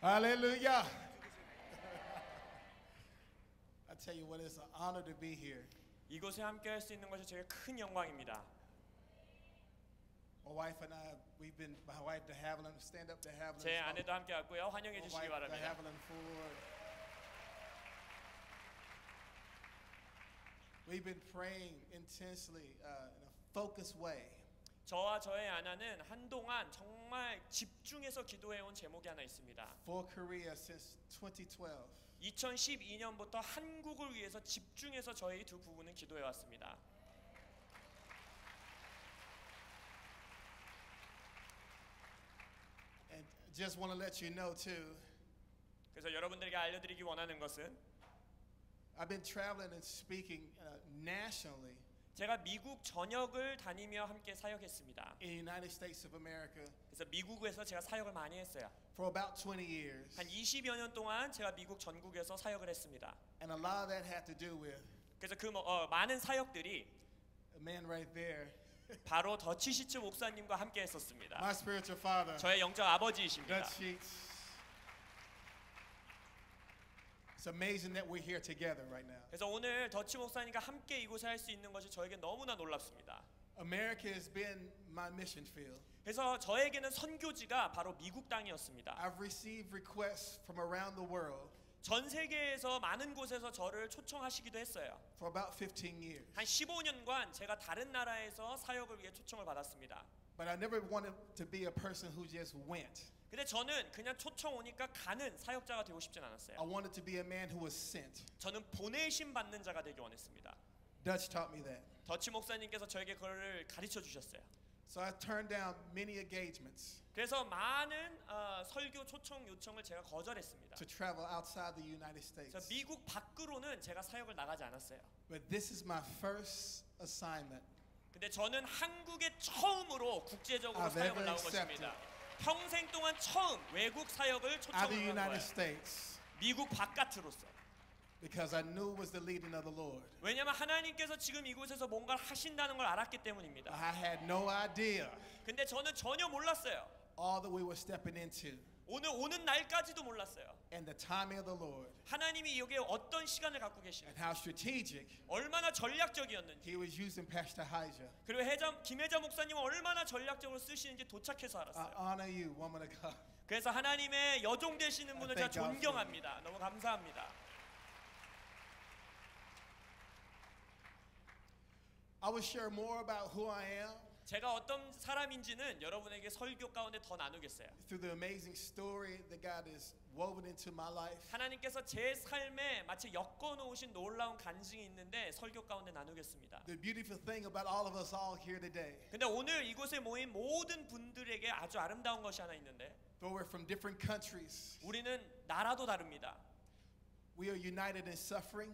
Hallelujah. I tell you what, it's an honor to be here. 이곳에 함께할 수 있는 것이 제게 큰 영광입니다. My wife and I, my wife De Havilland, stand up De Havilland. 제 아내도 함께 왔고요. 환영해 My 주시기 wife De 바랍니다. Havilland Ford. We've been praying intensely in a focused way. 저와 저의 아내는 한동안 정말 집중해서 기도해온 제목이 하나 있습니다. For Korea since 2012. 2012년부터 한국을 위해서 집중해서 저희 두 부부는 기도해 왔습니다. And just want to let you know too. 그래서 여러분들에게 알려드리기 원하는 것은 I've been traveling and speaking nationally. 제가 미국 전역을 다니며 함께 사역했습니다. In the United States of America. 그래서 미국에서 제가 사역을 많이 했어요. For about 20 years. 한 20여 년 동안 제가 미국 전국에서 사역을 했습니다. And a lot of that had to do with 그래서 그 많은 사역들이 a man right there. 바로 더치시츠 목사님과 함께 했었습니다. My spiritual father. 저의 영적 아버지이십니다. It's amazing that we're here together right now. 그래서 오늘 더치 목사님과 함께 이곳에 할 수 있는 것이 저에게 너무나 놀랍습니다. America has been my mission field. 그래서 저에게는 선교지가 바로 미국 땅이었습니다. I've received requests from around the world. 전 세계에서 많은 곳에서 저를 초청하시기도 했어요. For about 15 years. 한 15년간 제가 다른 나라에서 사역을 위해 초청을 받았습니다. But I never wanted to be a person who just went. 근데 저는 그냥 초청 오니까 가는 사역자가 되고 싶진 않았어요. I wanted to be a man who was sent. 저는 보내심 받는 자가 되기 원했습니다. Dutch taught me that. 더치 목사님께서 저에게 그걸 가르쳐 주셨어요. So I turned down many engagements. 그래서 많은 설교 초청 요청을 제가 거절했습니다. To travel outside the United States. 그래서 미국 밖으로는 제가 사역을 나가지 않았어요. But this is my first assignment. 근데 저는 한국에 처음으로 국제적으로 사역을 나온 것입니다. 평생 동안 처음 외국 사역을 초청을 한 거예요. 미국 바깥으로서. Because I knew it was the leading of the Lord. 왜냐하면 하나님께서 지금 이곳에서 뭔가를 하신다는 걸 알았기 때문입니다. I had no idea. 근데 저는 전혀 몰랐어요. All that we were stepping into. 오늘 오는 날까지도 몰랐어요. And the timing of the Lord. 하나님이 여기에 어떤 시간을 갖고 계시는지. And how strategic. 얼마나 전략적이었는지. He was using Pastor Hija. 그리고 김혜자 목사님을 얼마나 전략적으로 쓰시는지 도착해서 알았어요. I honor you, woman of God. 그래서 하나님의 여종 되시는 분을 제가 존경합니다. 너무 감사합니다. I will share more about who I am. 제가 어떤 사람인지는 여러분에게 설교 가운데 더 나누겠어요. Through the amazing story that God has woven into my life. 하나님께서 제 삶에 마치 엮어 놓으신 놀라운 간증이 있는데 설교 가운데 나누겠습니다. The beautiful thing about all of us all here today. 근데 오늘 이곳에 모인 모든 분들에게 아주 아름다운 것이 하나 있는데. Though we're from different countries. 우리는 나라도 다릅니다. We are united in suffering.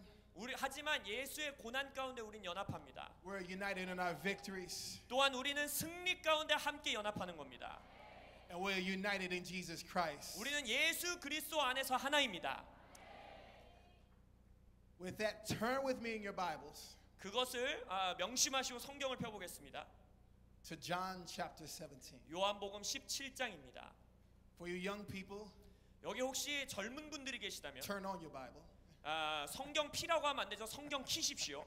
하지만 예수의 고난 가운데 우린 연합합니다. We're united in our victories. 또한 우리는 승리 가운데 함께 연합하는 겁니다. And we're united in Jesus Christ. 우리는 예수 그리스도 안에서 하나입니다. With that, turn with me in your Bibles. 그것을 명심하시고 성경을 펴보겠습니다. To John chapter 17. 요한복음 17장입니다. For you young people, 여기 혹시 젊은 분들이 계시다면 turn on your Bible. 성경 피라고 하면 안 되죠. 성경 키십시오.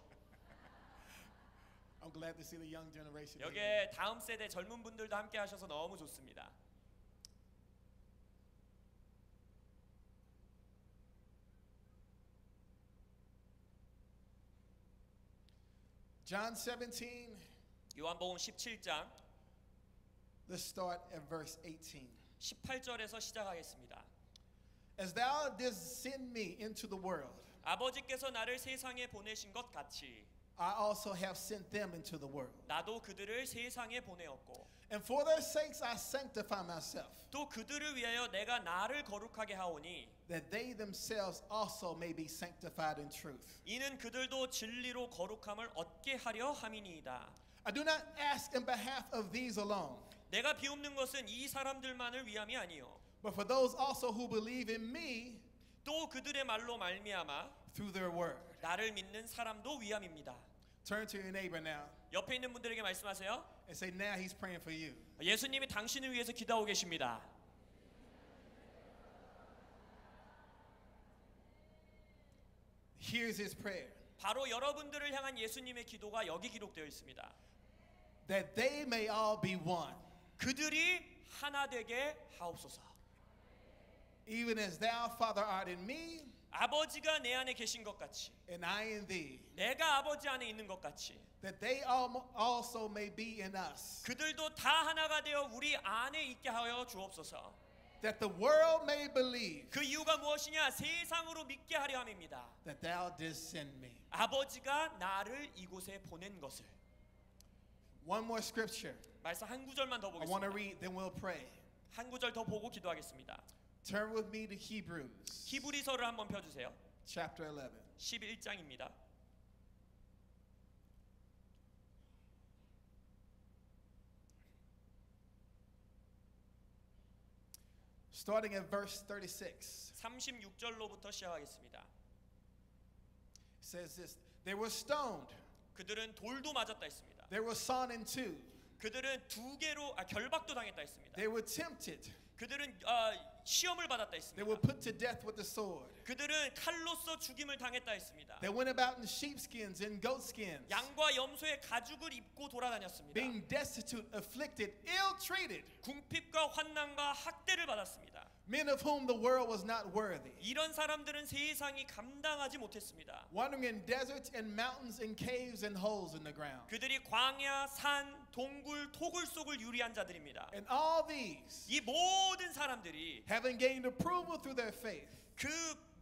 I'm glad to see the young generation. 여기에 다음 세대 젊은 분들도 함께 하셔서 너무 좋습니다. John 17. 요한복음 17장. Let's start at verse 18. 18절에서 시작하겠습니다. As thou didst send me into the world, 아버지께서 나를 세상에 보내신 것 같이 I also have sent them into the world. 나도 그들을 세상에 보내었고 And for their sakes I sanctify myself, 또 그들을 위하여 내가 나를 거룩하게 하오니 that they themselves also may be sanctified in truth. 이는 그들도 진리로 거룩함을 얻게 하려 함이니이다. I do not ask in behalf of these alone, 내가 비옵는 것은 이 사람들만을 위함이 아니요 but for those also who believe in me 또 그들의 말로 말미암아 through their word. 나를 믿는 사람도 위함입니다. Turn to your neighbor now 옆에 있는 분들에게 말씀하세요. and say, now he's praying for you. 예수님이 당신을 위해서 기도하고 계십니다. Here's his prayer. 바로 여러분들을 향한 예수님의 기도가 여기 기록되어 있습니다. That they may all be one. 그들이 하나 되게 하옵소서. Even as thou, Father, art in me, 아버지가 내 안에 계신 것 같이, and I in thee, 내가 아버지 안에 있는 것 같이, that they also may be in us. 그들도 다 하나가 되어 우리 안에 있게 하여 주옵소서. That the world may believe 그 이유가 무엇이냐? 세상으로 믿게 하려 함입니다. that thou didst send me. 아버지가 나를 이곳에 보낸 것을. One more scripture. 말씀 한 구절만 더 I want to 보겠습니다. read, then we'll pray. 한 구절 더 보고 기도하겠습니다. Turn with me to Hebrews, 히브리서를 한번 펴주세요. chapter 11. 11장입니다. Starting at verse 36. 36절로부터 시작하겠습니다. It says this, they were stoned, 그들은 돌도 맞았다 했습니다. they were sawn in two, 그들은 두 개로 결박도 당했다 했습니다. they were tempted, 그들은 시험을 받았다 they were 했습니다. put to death with the sword. 그들은 칼로서 죽임을 당했다 했습니다. They went about in sheepskins and goatskins, 양과 염소의 가죽을 입고 돌아다녔습니다. being destitute, afflicted, ill-treated, 궁핍과 환난과 학대를 받았습니다. men of whom the world was not worthy, 이런 사람들은 세상이 감당하지 못했습니다. wandering in deserts and mountains and caves and holes in the ground. 그들이 광야, 산, 동굴, 토굴 속을 유리한 자들입니다. And all these, 이 모든 사람들이 having gained approval through their faith, 그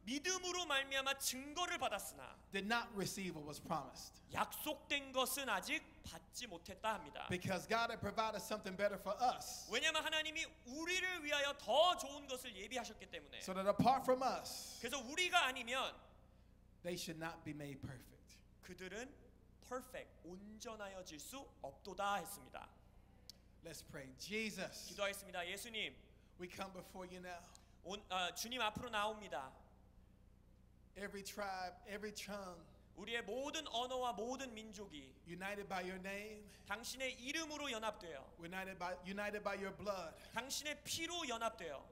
믿음으로 말미암아 증거를 받았으나 did not receive what was promised. 약속된 것은 아직 받지 못했다 합니다. Because God had provided something better for us, 왜냐하면 하나님이 우리를 위하여 더 좋은 것을 예비하셨기 때문에. so that apart from us, 그래서 우리가 아니면 they should not be made perfect. 그들은 perfect, 온전하여질 수 없도다 했습니다. Let's pray. Jesus, 기도하겠습니다. 예수님, we come before you now. 주님 앞으로 나옵니다. Every tribe, every tongue, 우리의 모든 언어와 모든 민족이 united by your name, 당신의 이름으로 연합되어, united by your blood, 당신의 피로 연합되어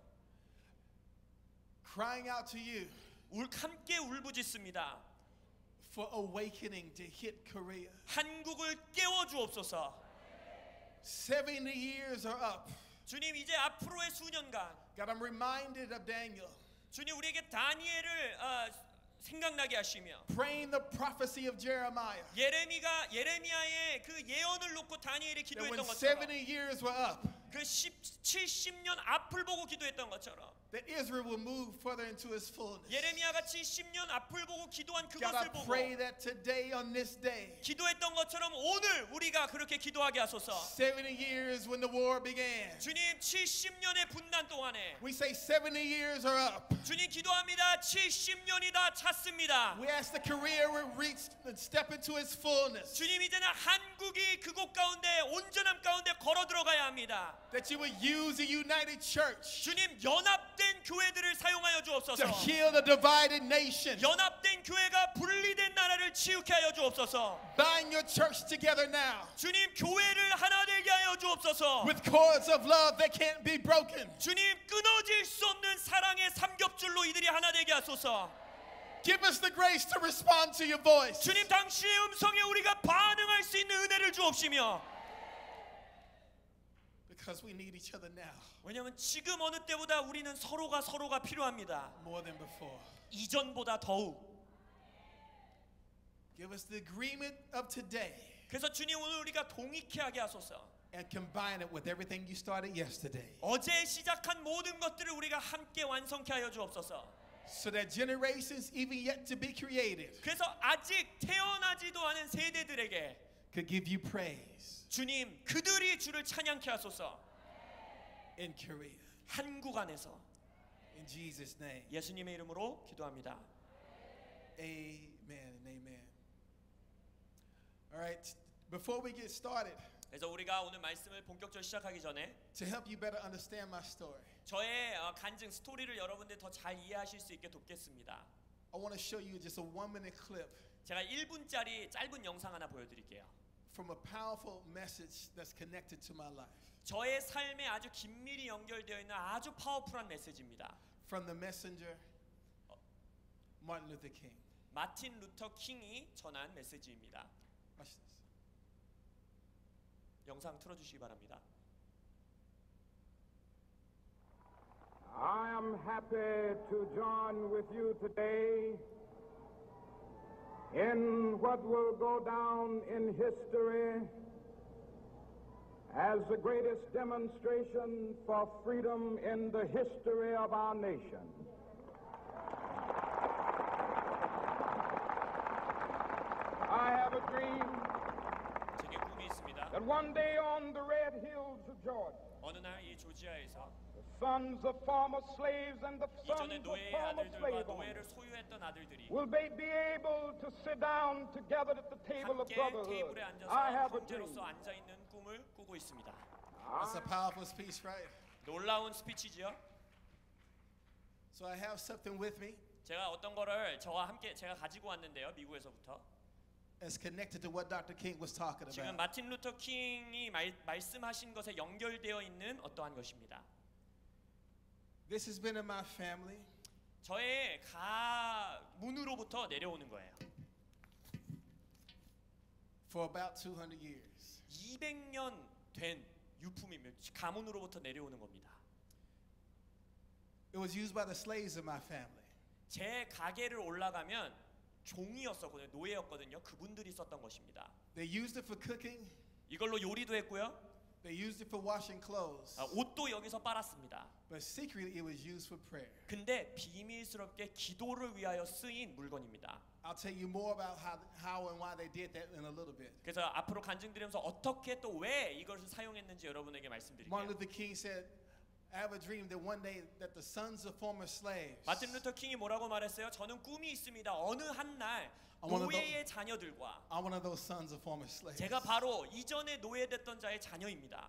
crying out to you 함께 울부짖습니다. for awakening to hit Korea. 한국을 깨워 주옵소서. 70 years are up. 주님, 이제 앞으로의 수년간 God, I'm reminded of Daniel 주님 우리에게 다니엘을 생각나게 하시며 praying the prophecy of Jeremiah. 예레미야의 그 예언을 놓고 다니엘이 That when 기도했던 것처럼 70 years were up, 그 70년 앞을 보고 기도했던 것처럼 that Israel will move further into his fullness. 예레미야가 70년 앞을 보고 기도한 God, I 그것을 보고 pray that today on this day, 기도했던 것처럼 오늘 우리가 그렇게 기도하게 하소서. 70 years when the war began, 주님 70년의 분단 동안에 we say 70 years are up. 주님 기도합니다. 70년이 다 찼습니다. We ask that Korea will reach and step into its fullness. 주님 이제는 한국이 그곳 가운데 온전함 가운데 걸어 들어가야 합니다. That you would use the united church 주님 연합된 교회들을 사용하여 to 주옵소서. heal the divided nation. 연합된 교회가 분리된 나라를 치유케 하여 주옵소서. Bind your church together now 주님 교회를 하나 되게 하여 주옵소서. with cords of love that can't be broken. 주님 끊어질 수 없는 사랑의 삼겹줄로 이들이 하나 되게 하소서. Give us the grace to respond to your voice. 주님 당신의 음성에 우리가 반응할 수 있는 은혜를 주옵시며. Because we need each other now 왜냐하면 지금 어느 때보다 우리는 서로가 필요합니다. more than before. 이전보다 더욱. Give us the agreement of today 그래서 주님 오늘 우리가 동의케 하게 하소서. and combine it with everything you started yesterday, 어제 시작한 모든 것들을 우리가 함께 완성케 하여 주옵소서. so that generations even yet to be created 그래서 아직 태어나지도 않은 세대들에게 could give you praise 주님 그들이 주를 찬양케 하소서. in Korea. 한국 안에서 In Jesus' name, 예수님의 이름으로 기도합니다. amen and amen. All right, before we get started, 그래서 우리가 오늘 말씀을 본격적으로 시작하기 전에 to help you better understand my story, 저의 간증 스토리를 여러분들 더 잘 이해하실 수 있게 돕겠습니다. I want to show you just a 1-minute clip 제가 1분짜리 짧은 영상 하나 보여드릴게요. from a powerful message that's connected to my life. 저의 삶에 아주 긴밀히 연결되어 있는 아주 파워풀한 메시지입니다. From the messenger, Martin Luther King. 마틴 루터 킹이 전한 메시지입니다. 영상 틀어주시기 바랍니다. I am happy to join with you today in what will go down in history as the greatest demonstration for freedom in the history of our nation. I have a dream 제게 꿈이 있습니다. that one day on the red hills of Georgia, 어느 날 이 조지아에서 the sons of former slaves and the 이전에 sons of 노예의 former 아들들과 slave 노예를 owners 소유했던 아들들이 will they be able to sit down together at the table of 함께 brotherhood? 테이블에 앉아서 I have a dream. 형제로서 앉아 있는 꿈을 꾸고 있습니다. That's a powerful speech, right? 놀라운 스피치지요. So I have something with me. 제가 어떤 거를 저와 함께 제가 가지고 왔는데요. 미국에서부터. It's connected to what Dr. King was talking 지금 about. 마틴 루터 킹이 말씀하신 것에 연결되어 있는 어떠한 것입니다. This has been in my family 저의 가문으로부터 내려오는 거예요. for about 200 years. 200년 된 유품이며 가문으로부터 내려오는 겁니다. It was used by the slaves of my family. 제 가게를 올라가면 종이었었거든요. 노예였거든요. 그분들이 썼던 것입니다. They used it for cooking. 이걸로 요리도 했고요. They used it for washing clothes. 옷도 여기서 빨았습니다. But secretly it was used for prayer. 근데 비밀스럽게 기도를 위하여 쓰인 물건입니다. I'll tell you more about how and why they did that in a little bit. 그래서 앞으로 간증드리면서 어떻게 또 왜 이것을 사용했는지 여러분에게 Martin 말씀드릴게요. Luther King said, I have a dream that one day that the sons of former slaves 마틴 루터 킹이 뭐라고 말했어요? 저는 꿈이 있습니다. 어느 한 날 wanna go- 노예의 자녀들과 are one of those sons of former slaves. 제가 바로 이전에 노예됐던 자의 자녀입니다.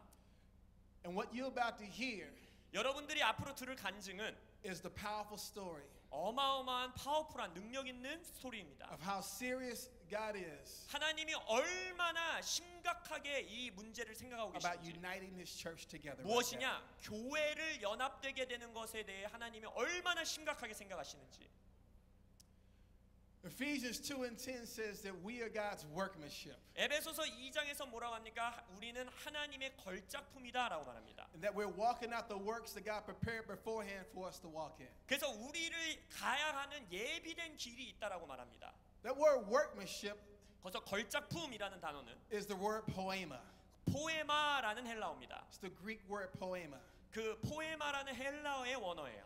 And what you're about to hear 여러분들이 앞으로 들을 간증은 is the powerful story 어마어마한 파워풀한 능력 있는 스토리입니다. of how serious God is 하나님이 얼마나 심각하게 이 문제를 생각하고 about 계신지, uniting His church together. right now. 무엇이냐? 교회를 연합되게 되는 것에 대해 하나님이 얼마나 심각하게 생각하시는지. Ephesians 2:10 says that we are God's workmanship 에베소서 2장에서 뭐라고 합니까? 우리는 하나님의 걸작품이다라고 말합니다. and that we're walking out the works that God prepared beforehand for us to walk in. 그래서 우리를 가야 하는 예비된 길이 있다라고 말합니다. That word workmanship 거기서 걸작품이라는 단어는 is the word poema. 포에마라는 헬라어입니다. It's the Greek word poema. 그 포에마라는 헬라어의 원어예요.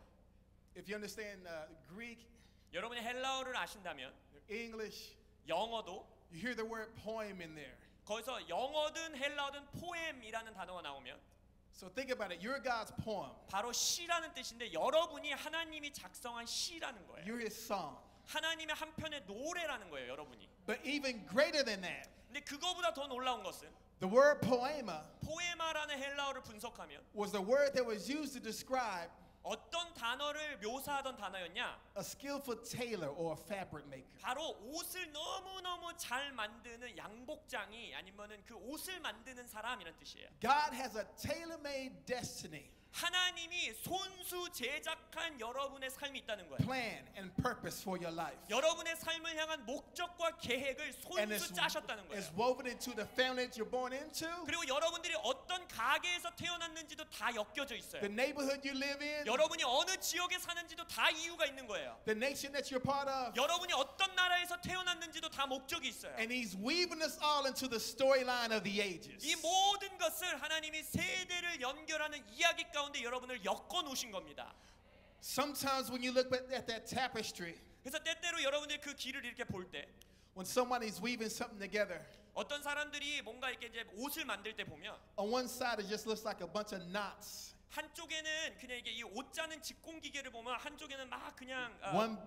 If you understand Greek, 여러분이 헬라어를 아신다면 English, 영어도 you hear the word poem in there. 거기서 영어든 헬라어든 포엠이라는 단어가 나오면 So think about it. You're God's poem. 바로 시라는 뜻인데 여러분이 하나님이 작성한 시라는 거예요. You're His song. 하나님의 한 편의 노래라는 거예요, 여러분이. But even greater than that, 근데 그거보다 더 놀라운 것은 the word poema 포에마라는 헬라어를 분석하면 was the word that was used to describe 어떤 단어를 묘사하던 단어였냐? a skillful tailor or a fabric maker. 바로 옷을 너무너무 잘 만드는 양복장이 아니면은 그 옷을 만드는 사람이란 뜻이에요. God has a tailor-made destiny, 하나님이 손수 제작한 여러분의 삶이 있다는 거예요. plan, and purpose for your life. 여러분의 삶을 향한 목적과 계획을 And 손수 짜셨다는 it's 거예요. woven into the family that you're born into, 그리고 여러분들이 어떤 가게에서 태어났는지도 다 엮여져 있어요. the neighborhood you live in, 여러분이 어느 지역에 사는지도 다 이유가 있는 거예요. the nation that you're part of. 여러분이 어떤 나라에서 태어났는지도 다 목적이 있어요. And He's weaving us all into the storyline of the ages. 이 모든 것을 하나님이 세대를 연결하는 이야기 가운데 여러분을 엮어 놓으신 겁니다. Sometimes when you look at that tapestry, 그래서 때때로 여러분들이 그 길을 이렇게 볼 때 when somebody's weaving something together, 어떤 사람들이 뭔가 이렇게 이제 옷을 만들 때 보면 on one side it just looks like a bunch of knots. 한쪽에는 그냥 이게 이 옷 짜는 직공 기계를 보면 한쪽에는 막 그냥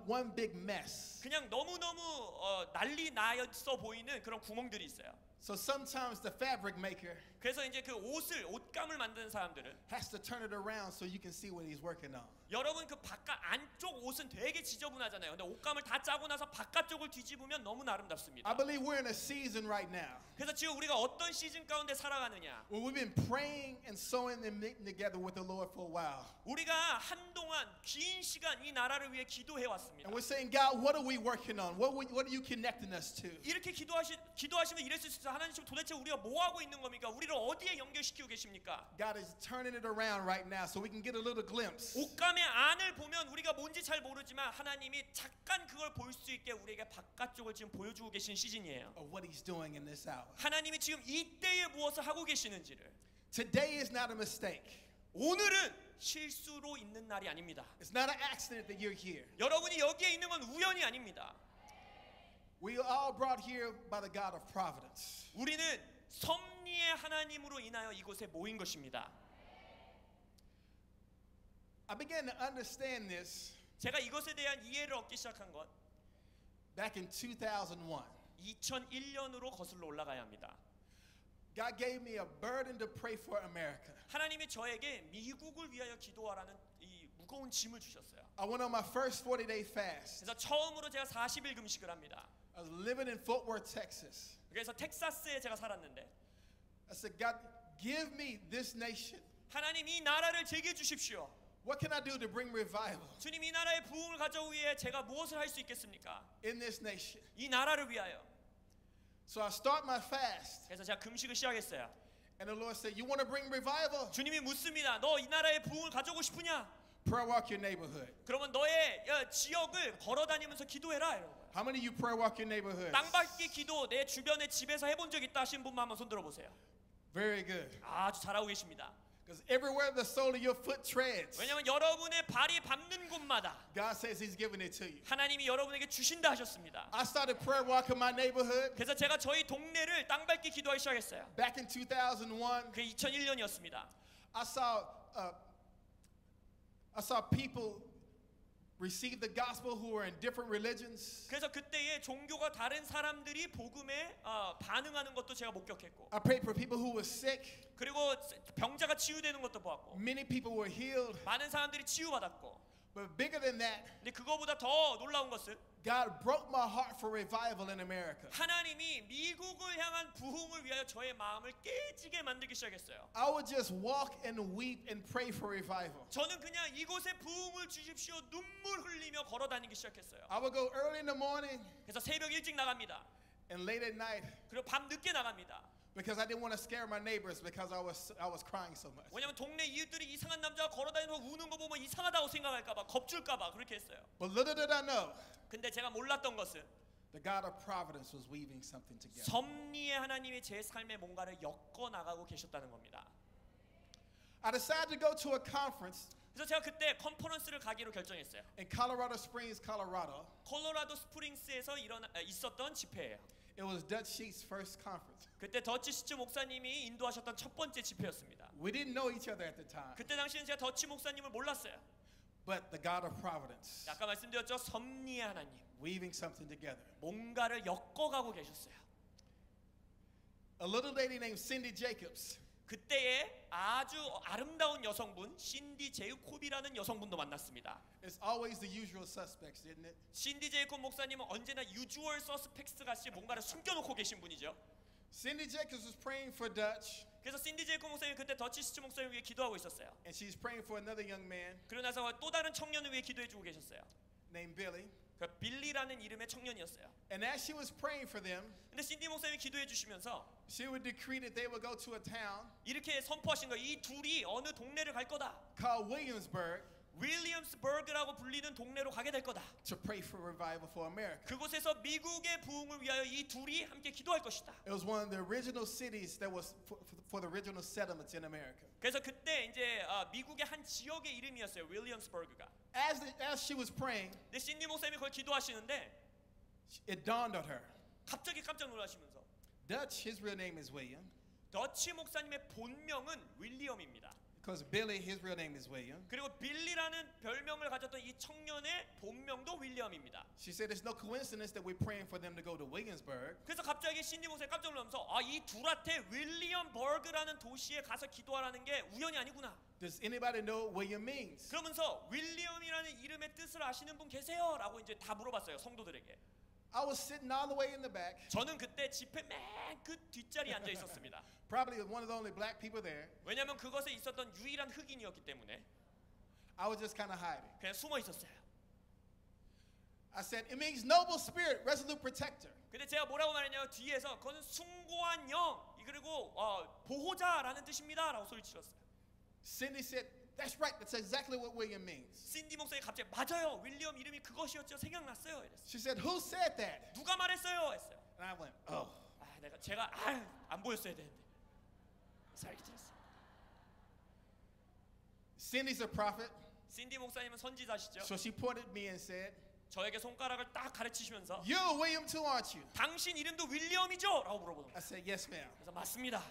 One big mess. 그냥 너무너무 난리 나서 보이는 그런 구멍들이 있어요. So sometimes the fabric maker 그래서 이제 그 옷감을 만드는 사람들은 has to turn it around so you can see what he's working on. 여러분 그 바깥 안쪽 옷은 되게 지저분하잖아요. 근데 옷감을 다 짜고 나서 바깥쪽을 뒤집으면 너무나 아름답습니다. I believe we're in a season right now. 그래서 지금 우리가 어떤 시즌 가운데 살아가느냐? Well, we've been praying and sowing and knitting together with the Lord for a while. 우리가 한동안 긴 시간 이 나라를 위해 기도해 왔습니다. And we're saying, God, what are we working on? What are you connecting us to? 이렇게 기도하시면 이럴 수 있어요. 하나님 도대체 우리가 뭐 하고 있는 겁니까? 우리를 어디에 연결시키고 계십니까? God is turning it around right now so we can get a little glimpse. 옷감의 안을 보면 우리가 뭔지 잘 모르지만 하나님이 잠깐 그걸 볼 수 있게 우리에게 바깥쪽을 지금 보여주고 계신 시즌이에요. Of what he's doing in this hour. 하나님이 지금 이때에 무엇을 하고 계시는지를. Today is not a mistake. 오늘은 실수로 있는 날이 아닙니다. It's not an accident that you're here. 여러분이 여기에 있는 건 우연이 아닙니다. We are all brought here by the God of providence. 우리는 섭리의 하나님으로 인하여 이곳에 모인 것입니다. I began to understand this 제가 이것에 대한 이해를 얻기 시작한 건 back in 2001. 2001년으로 거슬러 올라가야 합니다. God gave me a burden to pray for America. 하나님이 저에게 미국을 위하여 기도하라는 이 무거운 짐을 주셨어요. I went on my first 40-day fast. 그래서 처음으로 제가 40일 금식을 합니다. I was living in Fort Worth, Texas. 그래서 텍사스에 제가 살았는데 I said, God, give me this nation. 하나님 이 나라를 제게 주십시오. What can I do to bring revival 주님 이 나라의 부흥을 가져오기 위해 제가 무엇을 할 수 있겠습니까? in this nation? 이 나라를 위하여. So I start my fast. 그래서 제가 금식을 시작했어요. And the Lord said, you want to bring revival? 주님이 묻습니다. 너 이 나라의 부흥을 가져오고 싶으냐? Prayer walk your neighborhood. 그러면 너의 지역을 걸어다니면서 기도해라 이런 거예요. How many of you prayer walk your neighborhood? 땅밟기 기도 내 주변에 집에서 해본 적 있다 하신 분만 한번 손 들어보세요. Very good. 아주 잘하고 계십니다. Because everywhere the sole of your foot treads, 왜냐하면 여러분의 발이 밟는 곳마다 God says he's giving it to you. 하나님이 여러분에게 주신다 하셨습니다. I started prayer walking my neighborhood 그래서 제가 저희 동네를 땅밟기 기도하기 시작했어요. back in 2001. 그게 2001년이었습니다. I saw people receive the gospel who were in different religions. 그래서 그때에 종교가 다른 사람들이 복음에 반응하는 것도 제가 목격했고, I prayed for people who were sick. 그리고 병자가 치유되는 것도 보았고, Many people were healed. 많은 사람들이 치유받았고, But bigger than that, 근데 그거보다 더 놀라운 것은 God broke my heart for revival in America. 하나님이 미국을 향한 부흥을 위하여 저의 마음을 깨지게 만들기 시작했어요. I would just walk and weep and pray for revival. 저는 그냥 이곳에 부흥을 주십시오 눈물 흘리며 걸어다니기 시작했어요. I would go early in the morning 그래서 새벽 일찍 나갑니다. and late at night 그리고 밤 늦게 나갑니다. because I didn't want to scare my neighbors because I was crying so much. 왜냐면 동네 이웃들이 이상한 남자가 걸어다니면서 우는 거 보면 이상하다고 생각할까봐 겁줄까봐 그렇게 했어요. But little did I know, 근데 제가 몰랐던 것은 the God of providence was weaving something together. 섭리의 하나님이 제 삶에 뭔가를 엮어 나가고 계셨다는 겁니다. I decided to go to a conference 그래서 제가 그때 컨퍼런스를 가기로 결정했어요. in Colorado Springs, Colorado. 콜로라도 스프링스에서 있었던 집회예요. It was Dutch Sheets' first conference. 그때 더치 시츠 목사님이 인도하셨던 첫 번째 집회였습니다. We didn't know each other at the time, 그때 당시에는 제가 더치 목사님을 몰랐어요. but the God of providence 아까 말씀드렸죠. 섭리의 하나님. weaving something together. 뭔가를 엮어가고 계셨어요. A little lady named Cindy Jacobs. 그때에 아주 아름다운 여성분 신디 제이콥이라는 여성분도 만났습니다. It's always the usual suspects, isn't it? 신디 제이콥 목사님은 언제나 유주얼 서스펙스 같이 뭔가를 숨겨놓고 계신 분이죠. Cindy Jacobs was praying for Dutch, 그래서 신디 제이콥 목사님이 그때 더치 시츠 목사님 위해 기도하고 있었어요. and she's praying for another young man 그러고 나서 또 다른 청년을 위해 기도해주고 계셨어요. named Billy. 그 빌리라는 이름의 청년이었어요. And as she was praying for them, 근데 신디 목사님이 기도해 주시면서 she would decree that they would go to a town 이렇게 선포하신 거예요. 이 둘이 어느 동네를 갈 거다. called Williamsburg 윌리엄스버그라고 불리는 동네로 가게 될 거다. to pray for revival for America. 그곳에서 미국의 부흥을 위하여 이 둘이 함께 기도할 것이다. It was one of the original cities that was for the original settlements in America. 그래서 그때 이제 미국의 한 지역의 이름이었어요. 윌리엄스버그가. As she was praying, 근데 신디 목사님이 그걸 기도하시는데 it dawned on her. 갑자기 깜짝 놀라시면서 Dutch, his real name is William. 더치 목사님의 본명은 윌리엄입니다. Because Billy, his real name is William. 그리고 빌리라는 별명을 가졌던 이 청년의 본명도 윌리엄입니다. She said it's no coincidence that we're praying for them to go to Williamsburg. 그래서 갑자기 신디 목사님 깜짝 놀라면서 이 둘한테 윌리엄 버그라는 도시에 가서 기도하라는 게 우연이 아니구나. Does anybody know what William means? 그러면서 윌리엄이라는 이름의 뜻을 아시는 분 계세요? 라고 이제 다 물어봤어요, 성도들에게. I was sitting all the way in the back. 저는 그때 집회 맨 끝 뒷자리에 앉아 있었습니다. Probably one of the only black people there. 왜냐하면 그것에 있었던 유일한 흑인이었기 때문에 I was just kind of hiding. 그냥 숨어 있었어요. I said, it means noble spirit, resolute protector. 근데 제가 뭐라고 말했냐면 뒤에서 그건 숭고한 영 그리고 보호자라는 뜻입니다 라고 소리치렀어요. Cindy said, that's right, that's exactly what William means. 신디 목사님 갑자기 맞아요, 윌리엄 이름이 그것이었죠, 생각났어요 이랬어요. She said, who said that? 누가 말했어요? 했어요. And I went, oh. 제가 안 보였어야 되는데 살기 들었어요. Cindy's a prophet. 신디 목사님은 선지자시죠. So she pointed me and said, 저에게 손가락을 딱 가르치시면서 you're William too, aren't you? 당신 이름도 윌리엄이죠? 라고 물어보는 I 거예요. said, yes, ma'am. 그래서 맞습니다.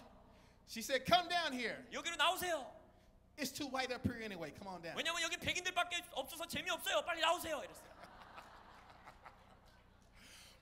She said, come down here. 여기로 나오세요. It's too white up here anyway. Come on down. 왜냐면 여기 백인들밖에 없어서 재미없어요. 빨리 나오세요. 이랬어요.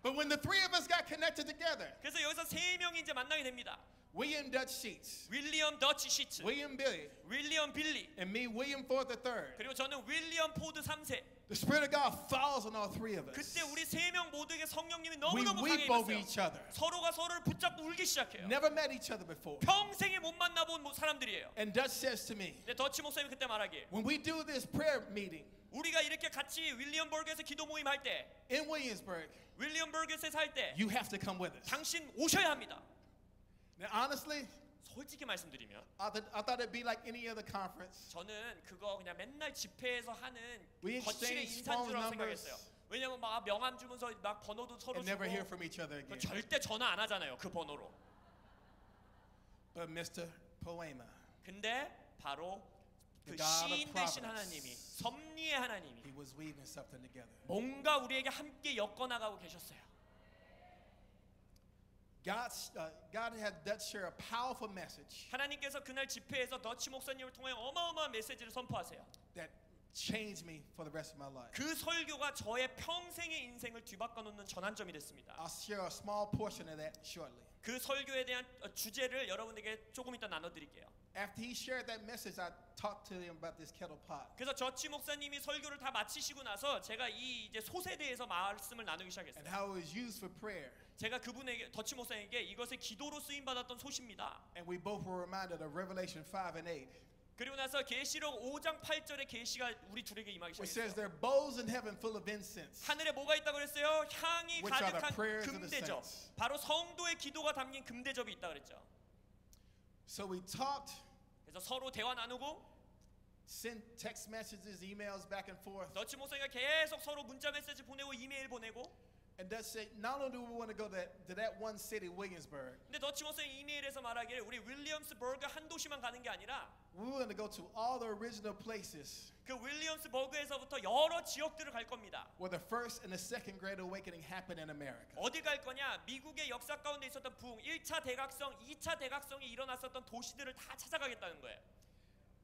But when the three of us got connected together, 그래서 여기서 세 명이 이제 만나게 됩니다. William Dutch Sheets, 윌리엄 더치 시츠, William Billy, 윌리엄 빌리, and me, William Ford III. 그리고 저는 윌리엄 포드 3세. The Spirit of God falls on all three of us. 그때 우리 세 명 모두에게 성령님이 We 너무너무 weep over each 강해졌어요. other. 서로가 서로를 붙잡고 울기 시작해요. Never met each other before. 평생에 못 만나본 사람들이에요. And Dutch says to me, 근데 더치 목사님이 그때 말하기에 when we do this prayer meeting 우리가 이렇게 같이 윌리엄버그에서 기도 모임 할 때, in Williamsburg, 윌리엄버그에서 살 때 you have to come with us. 당신 오셔야 합니다. Now, honestly, 솔직히 말씀드리면 I thought it'd be like any other conference. 저는 그거 그냥 맨날 집회에서 하는 We 거칠의 exchange 인사인 phone 줄 알고 numbers 생각했어요. 왜냐면 막 명함 주면서 막 번호도 서로 and never hear 주고 from each other again. 절대 전화 안 하잖아요, 그 번호로. But Mr. Poema, 근데 바로 그 The God of 시인 되신 providence. 하나님이, 섭리의 하나님이 he was weaving something together. 뭔가 우리에게 함께 엮어나가고 계셨어요. God had Dutch share a powerful message 하나님께서 그날 집회에서 더치 목사님을 통해 어마어마한 메시지를 선포하세요. that changed me for the rest of my life. 그 설교가 저의 평생의 인생을 뒤바꿔 놓는 전환점이 됐습니다. I'll share a small portion of that shortly. 그 설교에 대한 주제를 여러분에게 조금 이따 나눠드릴게요. After he shared that message, I talked to him about this kettle pot. 그래서 저치 목사님이 설교를 다 마치시고 나서 제가 이 이제 솥에 대해서 말씀을 나누기 And 시작했어요. how it was used for prayer. 제가 그분에게 더치 목사님에게 이것을 기도로 쓰임 받았던 솥입니다. And we both were reminded of Revelation 5 and 8, 그리고 나서 계시록 5장 8절의 계시가 우리 둘에게 임하기 which says 시작했어요. there are bowls in heaven full of incense, 하늘에 뭐가 있다고 그랬어요? 향이 which are the 가득한 prayers of the 금대접. saints. 바로 성도의 기도가 담긴 금대접이 있다 그랬죠. So we talked, 그래서 서로 대화 나누고 sent text messages, emails back and forth. 더치 목사님과 계속 서로 문자 메시지 보내고 이메일 보내고. And Dutch said, not only do we want to go to that one city, Williamsburg, 근데 더치 목사님 이메일에서 말하기를 우리 윌리엄스버그 한 도시만 가는 게 아니라 we want to go to all the original places 그 윌리엄스버그에서부터 여러 지역들을 갈 겁니다. where the first and the second great awakening happened in America. 어디 갈 거냐? 미국의 역사 가운데 있었던 부흥, 1차 대각성, 2차 대각성이 일어났었던 도시들을 다 찾아가겠다는 거예요.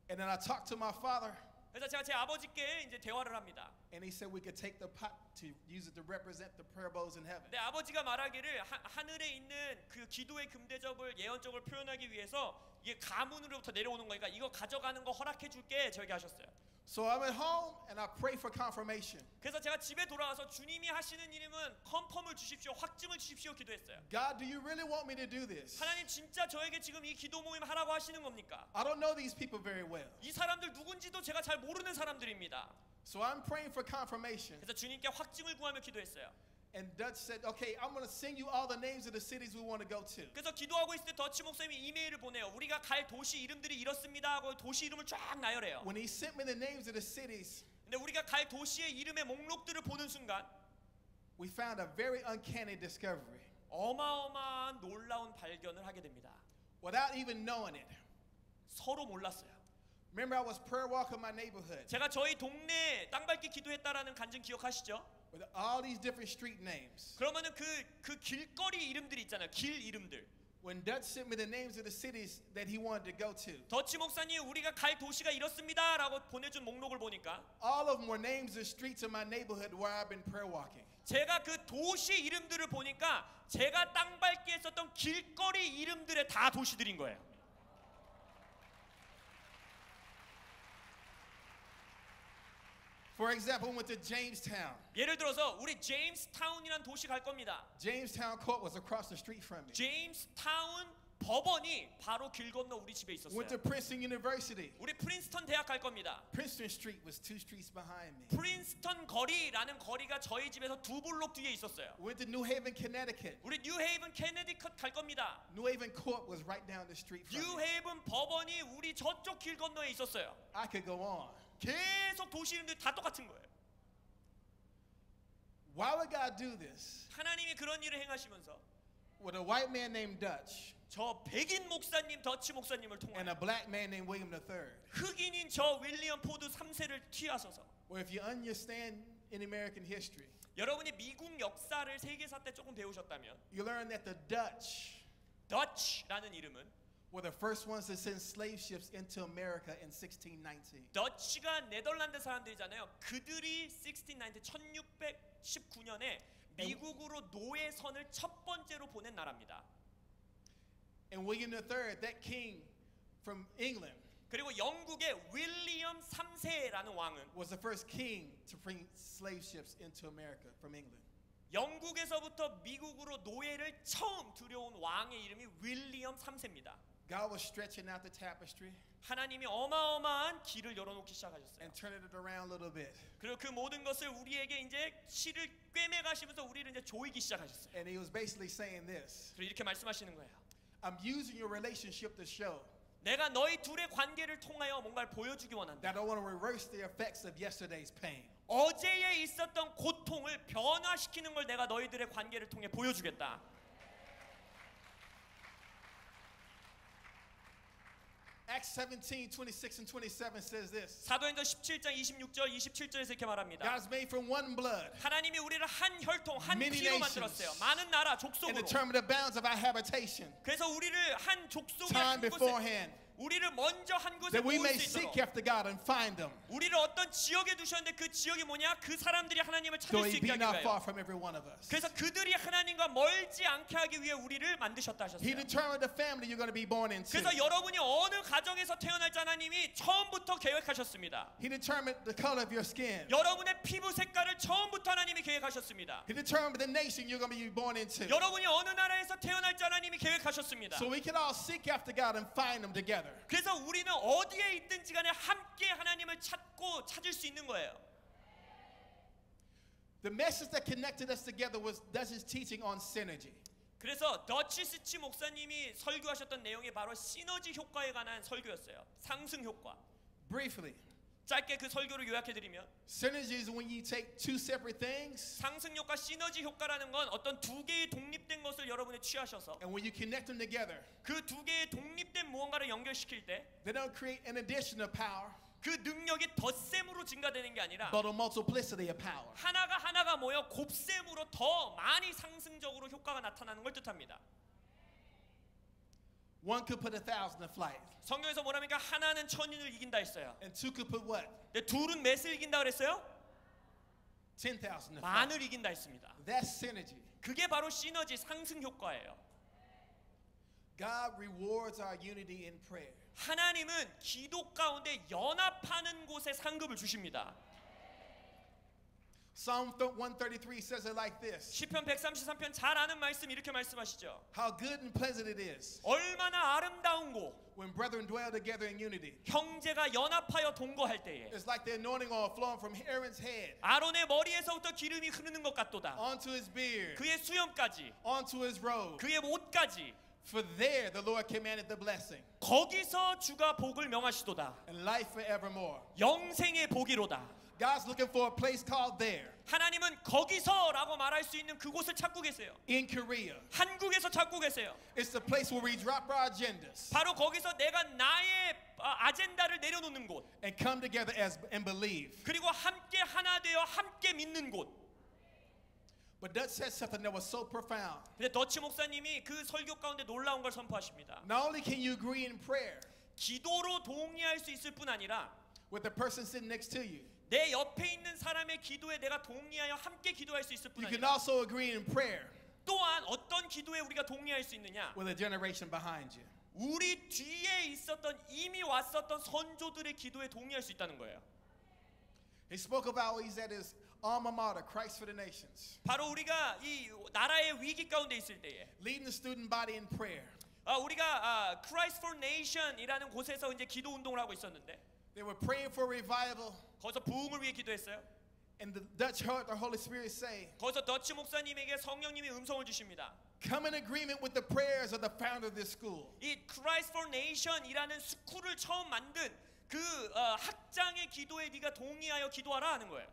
And then I talked to my father, 그래서 제가 제 아버지께 이제 대화를 합니다. and he said we could take the pot to use it to represent the prayer bowls in heaven. 근데 아버지가 말하기를 하늘에 있는 그 기도의 금대접을 예언적으로 표현하기 위해서 이게 가문으로부터 내려오는 거니까 이거 가져가는 거 허락해 줄게 저기 하셨어요. So I'm at home and I pray for confirmation. 그래서 제가 집에 돌아와서 주님이 하시는 일임은 컨펌을 주십시오, 확증을 주십시오 기도했어요. God, do you really want me to do this? 하나님 진짜 저에게 지금 이 기도 모임 하라고 하시는 겁니까? I don't know these people very well. 이 사람들 누군지도 제가 잘 모르는 사람들입니다. So I'm praying for confirmation. 그래서 주님께 확증을 구하며 기도했어요. And Dutch said, okay, I'm going to send you all the names of the cities we want to go to. 그래서 기도하고 있을 때 더치 목사님이 이메일을 보내요. 우리가 갈 도시 이름들이 이렇습니다 하고 도시 이름을 쫙 나열해요. When he sent me the names of the cities, 근데 우리가 갈 도시의 이름의 목록들을 보는 순간 we found a very uncanny discovery. 어마어마한 놀라운 발견을 하게 됩니다. Without even knowing it. 서로 몰랐어요. Remember, I was prayer walking my neighborhood 제가 저희 동네에 땅밟기 기도했다라는 간증 기억하시죠? with all these different street names. 그러면은 그 길거리 이름들이 있잖아요. 길 이름들. When Dutch sent me the names of the cities that he wanted to go to, 더치 목사님이 우리가 갈 도시가 이렇습니다라고 보내준 목록을 보니까 all of them were names of streets in my neighborhood where I've been prayer walking. 제가 그 도시 이름들을 보니까 제가 땅 밟기 했었던 길거리 이름들의 다 도시들인 거예요. For example, we went to Jamestown. 예를 들어서 우리 제임스타운이라는 도시 갈 겁니다. Jamestown Court was across the street from me. 제임스타운 법원이 바로 길 건너 우리 집에 있었어요. Went to Princeton University. 우리 프린스턴 대학 갈 겁니다. Princeton Street was 2 streets behind me. 프린스턴 거리라는 거리가 저희 집에서 2블록 뒤에 있었어요. Went to New Haven, Connecticut. 우리 뉴헤이븐 캐네디컷 갈 겁니다. New Haven Court was right down the street from me. 뉴헤이븐 법원이 우리 저쪽 길 건너에 있었어요. I could go on. 계속 도시 이름들이 다 똑같은 거예요. Why would God do this? 하나님이 그런 일을 행하시면서 With a white man named Dutch 저 백인 목사님 더치 목사님을 and 통해 a black man named William III. 흑인인 저 윌리엄 포드 3세를 뒤하셔서 Well, if you understand in American history, 여러분이 미국 역사를 세계사 때 조금 배우셨다면 you learn that the Dutch 더치라는 이름은 were the first ones to send slave ships into America in 1619. 더치가 네덜란드 사람들이잖아요. 그들이 1619년에 미국으로 노예선을 첫 번째로 보낸 나라입니다. And William III, that king from England, 그리고 영국의 윌리엄 3세라는 왕은 was the first king to bring slave ships into America from England. 영국에서부터 미국으로 노예를 처음 들여온 왕의 이름이 윌리엄 3세입니다. God was stretching out the tapestry 하나님이 어마어마한 길을 열어놓기 시작하셨어요. and turning it around a little bit. 그리고 그 모든 것을 우리에게 이제 실을 꿰매가시면서 우리를 이제 조이기 시작하셨어요. And he was basically saying this: 그리고 이렇게 말씀하시는 거예요. I'm using your relationship to show 내가 너희 둘의 관계를 통하여 뭔가를 보여주기 원한다. that I want to reverse the effects of yesterday's pain. 어제에 있었던 고통을 변화시키는 걸 내가 너희들의 관계를 통해 보여주겠다. Acts 17:26 and 27 says this. 사도행전 17장 26절 27절에서 이렇게 말합니다. God's made from one blood 하나님이 우리를 한 혈통, 한 Many 피로 nations. 만들었어요. 많은 나라, and 족속으로. determined the bounds of our habitation 그래서 우리를 한 족속의 time 한 곳에 beforehand, 우리를 먼저 한 곳에 that we 모을 may 수 seek 있도록 after God and find them, 우리를 어떤 지역에 두셨는데 그 지역이 뭐냐? 그 사람들이 하나님을 though 찾을 수 he 있게 be 하기 not 위하여. far from every one of us. 그래서 그들이 하나님과 멀지 않게 하기 위해 우리를 만드셨다 He 하셨어요. determined the family you're going to be born into. 그래서 여러분이 어느 가정에서 태어날지 하나님이 처음부터 계획하셨습니다. He determined the color of your skin. 여러분의 피부 색깔을 처음부터 하나님이 계획하셨습니다. He determined the nation you're going to be born into. 여러분이 어느 나라에서 태어날지 하나님이 계획하셨습니다. So we can all seek after God and find them together. 그래서 우리는 어디에 있든지 간에 함께 하나님을 찾고 찾을 수 있는 거예요. The message that connected us together was Dutch's teaching on synergy. 그래서 더치 스치 목사님이 설교하셨던 내용이 바로 시너지 효과에 관한 설교였어요. 상승 효과. Briefly, 짧게 그 설교를 요약해드리면 synergy is when you take two separate things 상승 효과, 시너지 효과라는 건 어떤 두 개의 독립된 것을 여러분이 취하셔서 and when you connect them together, 그 두 개의 독립된 무언가를 연결시킬 때 they don't create an addition of power, 그 능력이 덧셈으로 증가되는 게 아니라 but a multiplicity of power. 하나가 모여 곱셈으로 더 많이 상승적으로 효과가 나타나는 걸 뜻합니다. One could put 1,000 to flight, 성경에서 뭐랍니까? 하나는 천인을 이긴다 했어요. and two could put what? 근데 둘은 몇을 이긴다 그랬어요? 10,000 to flight. 만을 이긴다 했습니다. That's synergy. 그게 바로 시너지 상승 효과예요. God rewards our unity in prayer. 하나님은 기도 가운데 연합하는 곳에 상급을 주십니다. Psalm 133 says it like this: 시편 133편 잘 아는 말씀 이렇게 말씀하시죠. How good and pleasant it is 얼마나 아름다운 곳, when brethren dwell together in unity. 형제가 연합하여 동거할 때에 It's like the anointing oil flowing from Aaron's head 아론의 머리에서부터 기름이 흐르는 것 같도다. onto his beard, 그의 수염까지, onto his robe. 그의 옷까지, For there the Lord commanded the blessing, 거기서 주가 복을 명하시도다. and life forevermore. 영생의 복이로다. God's looking for a place called there 하나님은 거기서라고 말할 수 있는 그곳을 찾고 계세요. in Korea. 한국에서 찾고 계세요. It's the place where we drop our agendas 바로 거기서 내가 나의 아젠다를 내려놓는 곳, and come together and believe. 그리고 함께 하나 되어 함께 믿는 곳. But Dutch said something that was so profound. 근데 더치 목사님이 그 설교 가운데 놀라운 걸 선포하십니다. Not only can you agree in prayer 기도로 동의할 수 있을 뿐 아니라 with the person sitting next to you, 내 옆에 있는 사람의 기도에 내가 동의하여 함께 기도할 수 있을 뿐 you can 아니라 also agree in prayer 또한 어떤 기도에 우리가 동의할 수 있느냐? with a generation behind you. 우리 뒤에 있었던 이미 왔었던 선조들의 기도에 동의할 수 있다는 거예요. He spoke about he's at his alma mater, Christ for the Nations, 바로 우리가 이 나라의 위기 가운데 있을 때에 leading the student body in prayer. 우리가 Christ for Nation이라는 곳에서 이제 기도 운동을 하고 있었는데 They were praying for revival, 거기서 부흥을 위해 기도했어요. and the Dutch heard the Holy Spirit say, 거기서 더치 목사님에게 성령님이 음성을 주십니다. come in agreement with the prayers of the founder of this school. 이 Christ for Nation이라는 스쿨을 처음 만든 그 학장의 기도에 네가 동의하여 기도하라 하는 거예요.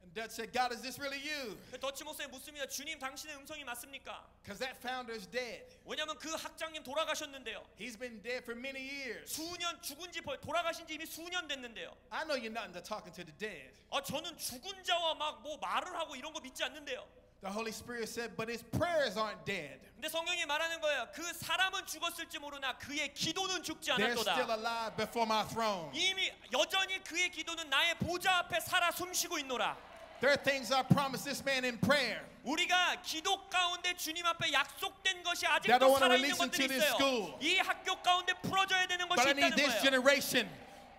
And Dutch said, God, is this really you? 더치 목사님 묻습니다. 주님, 당신의 음성이 맞습니까? Because that founder is dead. 왜냐하면 그 학장님 돌아가셨는데요. He's been dead for many years. 수년 죽은 지 돌아가신 지 이미 수년 됐는데요. I know you're not into talking to the dead. 저는 죽은 자와 막 뭐 말을 하고 이런 거 믿지 않는데요. The Holy Spirit said, but his prayers aren't dead. 근데 성령이 말하는 거예요. 그 사람은 죽었을지 모르나 그의 기도는 죽지 They're still 않았도다. alive before my throne. 이미 여전히 그의 기도는 나의 보좌 앞에 살아 숨쉬고 있노라. There are things I promised this man in prayer. 우리가 기도 가운데 주님 앞에 약속된 것이 That I 아직도 wanna 살아있는 release into 것들이 this 있어요. school. 이 학교 가운데 풀어져야 되는 But 것이 I need 있다는 this 거예요. generation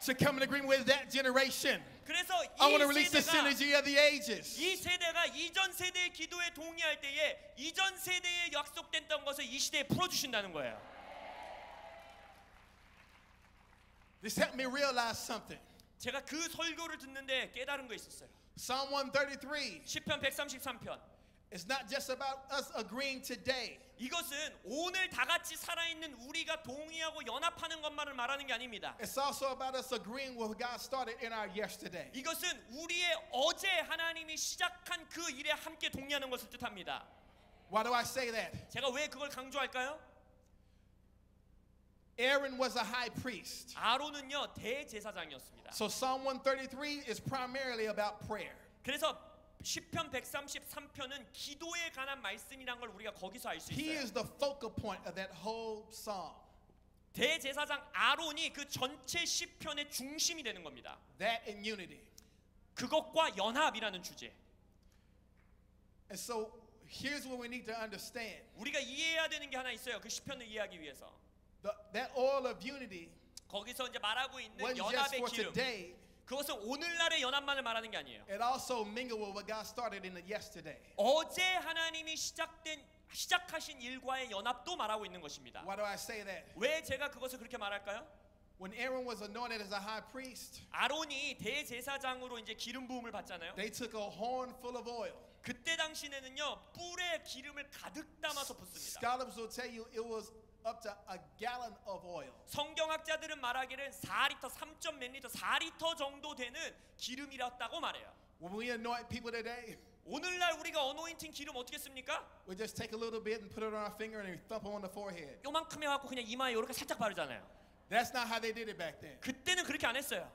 to come in agreement with that generation. 그래서 I want to 이 release the 세대가 synergy of the ages. 이 세대가 이전 세대의 기도에 동의할 때에 이전 세대에 약속됐던 것을 이 시대에 풀어주신다는 거예요. This helped me realize something. 제가 그 설교를 듣는데 깨달은 거 있었어요. Psalm 133 시편 133편. It's not just about us agreeing today. 이것은 오늘 다 같이 살아있는 우리가 동의하고 연합하는 것만을 말하는 게 아닙니다. It's also about us agreeing with what God started in our yesterday. 이것은 우리의 어제 하나님이 시작한 그 일에 함께 동의하는 것을 뜻합니다. Why do I say that? 제가 왜 그걸 강조할까요? Aaron was a high priest. 아론은요 대제사장이었습니다. So Psalm 133 is primarily about prayer. 그래서 시편 133편은 기도에 관한 말씀이란 걸 우리가 거기서 알 수 He 있어요. is the focal point of that whole psalm. 대제사장 아론이 그 전체 시편의 중심이 되는 겁니다. That and unity. 그것과 연합이라는 주제. And so here's what we need to understand. 우리가 이해해야 되는 게 하나 있어요. 그 시편을 이해하기 위해서. That oil of unity 거기서 이제 말하고 있는 wasn't just 연합의 for 기름. today. 그것은 오늘날의 연합만을 말하는 게 아니에요. It also mingled with what God started in the yesterday. 어제 하나님이 시작하신 일과의 연합도 말하고 있는 것입니다. Why do I say that? 왜 제가 그것을 그렇게 말할까요? When Aaron was anointed as a high priest, 아론이 대제사장으로 이제 기름 부음을 받잖아요. they took a horn full of oil. 그때 당시에는요 뿔에 기름을 가득 담아서 붓습니다. Scholars will tell you it was up to a gallon of oil. 성경학자들은 말하기를 4리터, 3점 몇 리터, 4리터 정도 되는 기름이었다고 말해요. When we anoint people today, 오늘날 우리가 어노인팅 기름 어떻게 씁니까? we just take a little bit and put it on our finger and we thump them on the forehead. 요만큼 해갖고 그냥 이마에 이렇게 살짝 바르잖아요. That's not how they did it back then. 그때는 그렇게 안 했어요.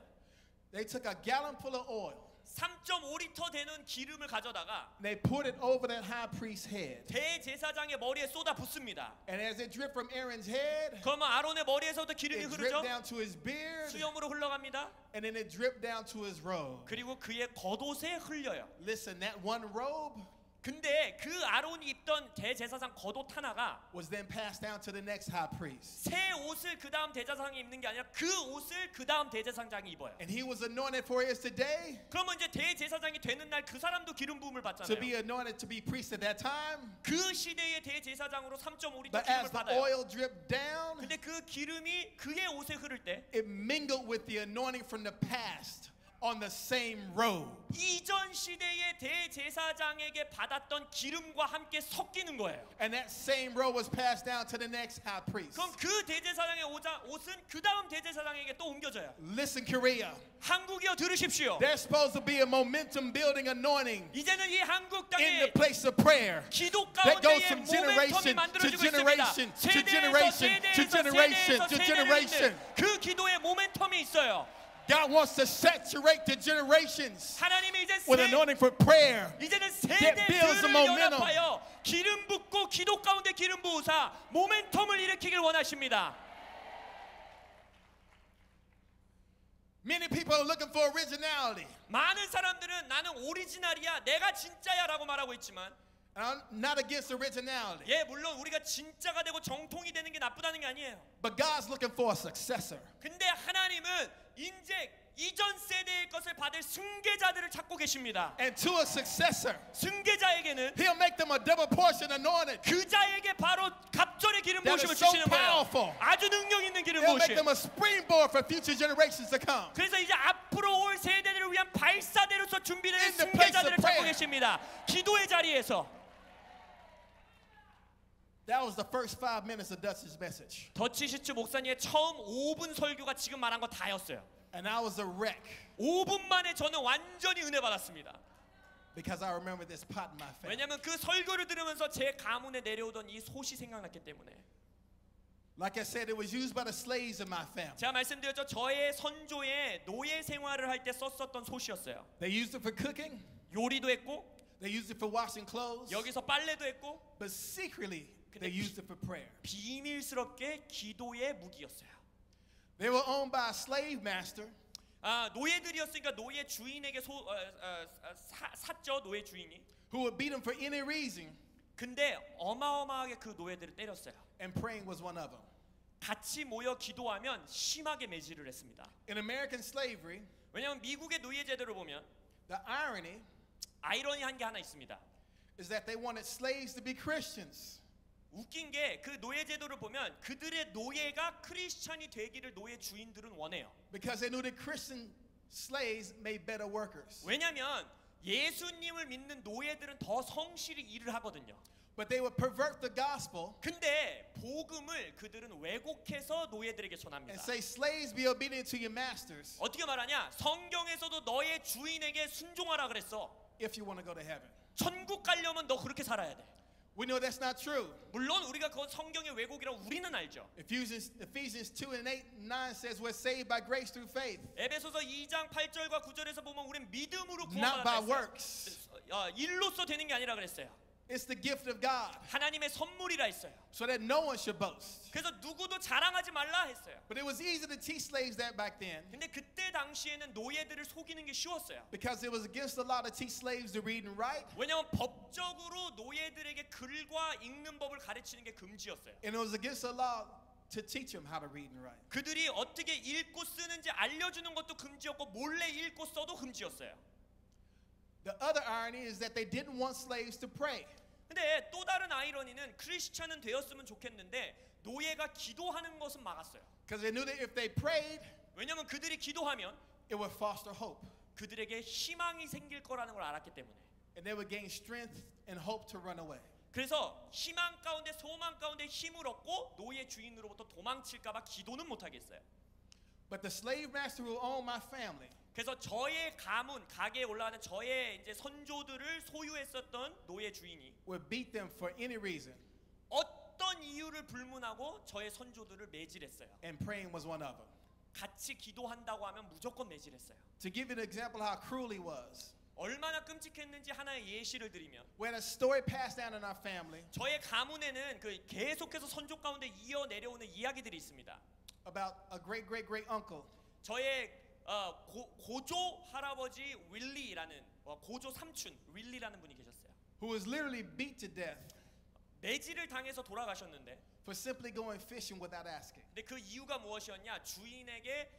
They took a gallon full of oil. 3.5리터 되는 기름을 가져다가 They put it over that high priest's head. 대제사장의 머리에 쏟아 붓습니다. And as it dripped from Aaron's head, 그러면 아론의 머리에서부터 기름이 it 흐르죠. dripped down to his beard, 수염으로 흘러갑니다. and then it dripped down to his robe. 그리고 그의 겉옷에 흘려요. Listen, that one robe 근데 그 아론이 입던 대제사장 겉옷 하나가 was then passed down to the next high priest. 새 옷을 그 다음 대제사장이 입는 게 아니라 그 옷을 그 다음 대제사장이 입어요. And he was anointed for his today 그러면 이제 대제사장이 되는 날 그 사람도 기름 부음을 to 받잖아요. be anointed to be priest at that time. 그 시대의 대제사장으로 3.5리터 But 기름을 as the 받아요. oil dripped down, 근데 그 기름이 그의 옷에 흐를 때 it mingled with the anointing from the past on the same robe. 이전 시대의 대제사장에게 받았던 기름과 함께 섞이는 거예요. And that same robe was passed down to the next high priest. 그럼 그 대제사장의 옷은 그 다음 대제사장에게 또 옮겨져요. Listen, Korea. 한국이여 들으십시오. There's supposed to be a momentum building anointing 이제는 이 한국 in the 땅에 place of prayer 기도 that goes 가운데에 from 모멘텀이 generation to 만들어지고 있습니다. generation to generation to generation to generation. 그 기도에 모멘텀이 있어요. God wants to saturate the generations 하나님이 이제 with anointing for prayer. 이제는 세대들을 연합하여 기름 붓고 기도 가운데 기름 부으사 모멘텀을 일으키길 원하십니다. Many people are looking for originality. 많은 사람들은 나는 오리지널이야, 내가 진짜야라고 말하고 있지만, I'm not against originality. 예, 물론 우리가 진짜가 되고 정통이 되는 게 나쁘다는 게 아니에요. But God's looking for a successor. 근데 하나님은 이제 이전 세대의 것을 받을 승계자들을 찾고 계십니다. And to a successor, 승계자에게는 He'll make them a double portion anointed. 그 자에게 바로 갑절의 기름 That 부으심을 is so 주시는 거예요. powerful. 아주 능력 있는 기름 He'll make 부으심. them a springboard for future generations to come. 그래서 이제 앞으로 올 세대들을 위한 발사대로서 준비되는 In the place 승계자들을 of 찾고 prayer. 계십니다. 기도의 자리에서. That was the first 5 minutes of Dutch's message. 더치 슈츠 목사님의 처음 5분 설교가 지금 말한 거 다였어요. And I was a wreck 5분 만에 저는 완전히 은혜 받았습니다. because I remember this pot in my family. 왜냐하면 그 설교를 들으면서 제 가문에 내려오던 이 솥이 생각났기 때문에. Like I said, it was used by the slaves in my family. 제가 말씀드렸죠. 저의 선조의 노예 생활을 할 때 썼었던 솥이었어요. They used it for cooking. 요리도 했고 They used it for washing clothes. 여기서 빨래도 했고 But secretly, they used it for prayer. 비밀스럽게 기도의 무기였어요. They were owned by a slave master 노예들이었으니까 노예 주인에게 샀죠. 노예 주인이. who would beat them for any reason, 근데 어마어마하게 그 노예들을 때렸어요. and praying was one of them. 같이 모여 기도하면 심하게 매질을 했습니다. In American slavery, 왜냐하면 미국의 노예 제도를 보면 the irony 아이러니한 게 하나 있습니다. is that they wanted slaves to be Christians. 웃긴 게 그 노예 제도를 보면 그들의 노예가 크리스찬이 되기를 노예 주인들은 원해요. Because they knew that Christian slaves made better workers. 왜냐하면 예수님을 믿는 노예들은 더 성실히 일을 하거든요. But they would pervert the gospel 근데 복음을 그들은 왜곡해서 노예들에게 and 전합니다. say, slaves be obedient to your masters 어떻게 말하냐? 성경에서도 너의 주인에게 순종하라 그랬어. if you want to go to heaven. 천국 가려면 너 그렇게 살아야 돼. We know that's not true. 물론 우리가 그건 성경의 왜곡이라고 우리는 알죠. Ephesians 2 and 8 and 9 says we're saved by grace through faith, 에베소서 2장 8절과 9절에서 보면 우리는 믿음으로 not by 구원받았다 works. 했어요. 일로써 되는 게 아니라 그랬어요. It's the gift of God, 하나님의 선물이라 했어요. so that no one should boast. 그래서 누구도 자랑하지 말라 했어요. But it was easy to teach slaves that back then 근데 그때 당시에는 노예들을 속이는 게 쉬웠어요. because it was against the law to teach slaves to read and write, 왜냐하면 법적으로 노예들에게 글과 읽는 법을 가르치는 게 금지였어요. and it was against the law to teach them how to read and write. 그들이 어떻게 읽고 쓰는지 알려주는 것도 금지였고 몰래 읽고 써도 금지였어요. The other irony is that they didn't want slaves to pray. 근데 또 다른 아이러니는 크리스찬은 되었으면 좋겠는데 노예가 기도하는 것은 막았어요. Because they knew that if they prayed, 왜냐하면 그들이 기도하면 it would foster hope. 그들에게 희망이 생길 거라는 걸 알았기 때문에. And they would gain strength and hope to run away. 그래서 희망 가운데 소망 가운데 힘을 얻고 노예 주인으로부터 도망칠까 봐 기도는 못 하겠어요. But the slave master who owned my family, 그래서 저의 가문, 가게에 올라가는 저의 이제 선조들을 소유했었던 노예 주인이 would beat them for any reason, 어떤 이유를 불문하고 저의 선조들을 매질했어요. and praying was one of them. 같이 기도한다고 하면 무조건 매질했어요. To give you an example how cruel he was, 얼마나 끔찍했는지 하나의 예시를 드리면 we had a story passed down in our family 저의 가문에는 그 계속해서 선조 가운데 이어 내려오는 이야기들이 있습니다. about a great uncle 저의 고조 할아버지 윌리라는 고조 삼촌 윌리라는 분이 계셨어요. who was literally beat to death 매질을 당해서 돌아가셨는데 for simply going fishing without asking. 근데 그 이유가 무엇이었냐? 주인에게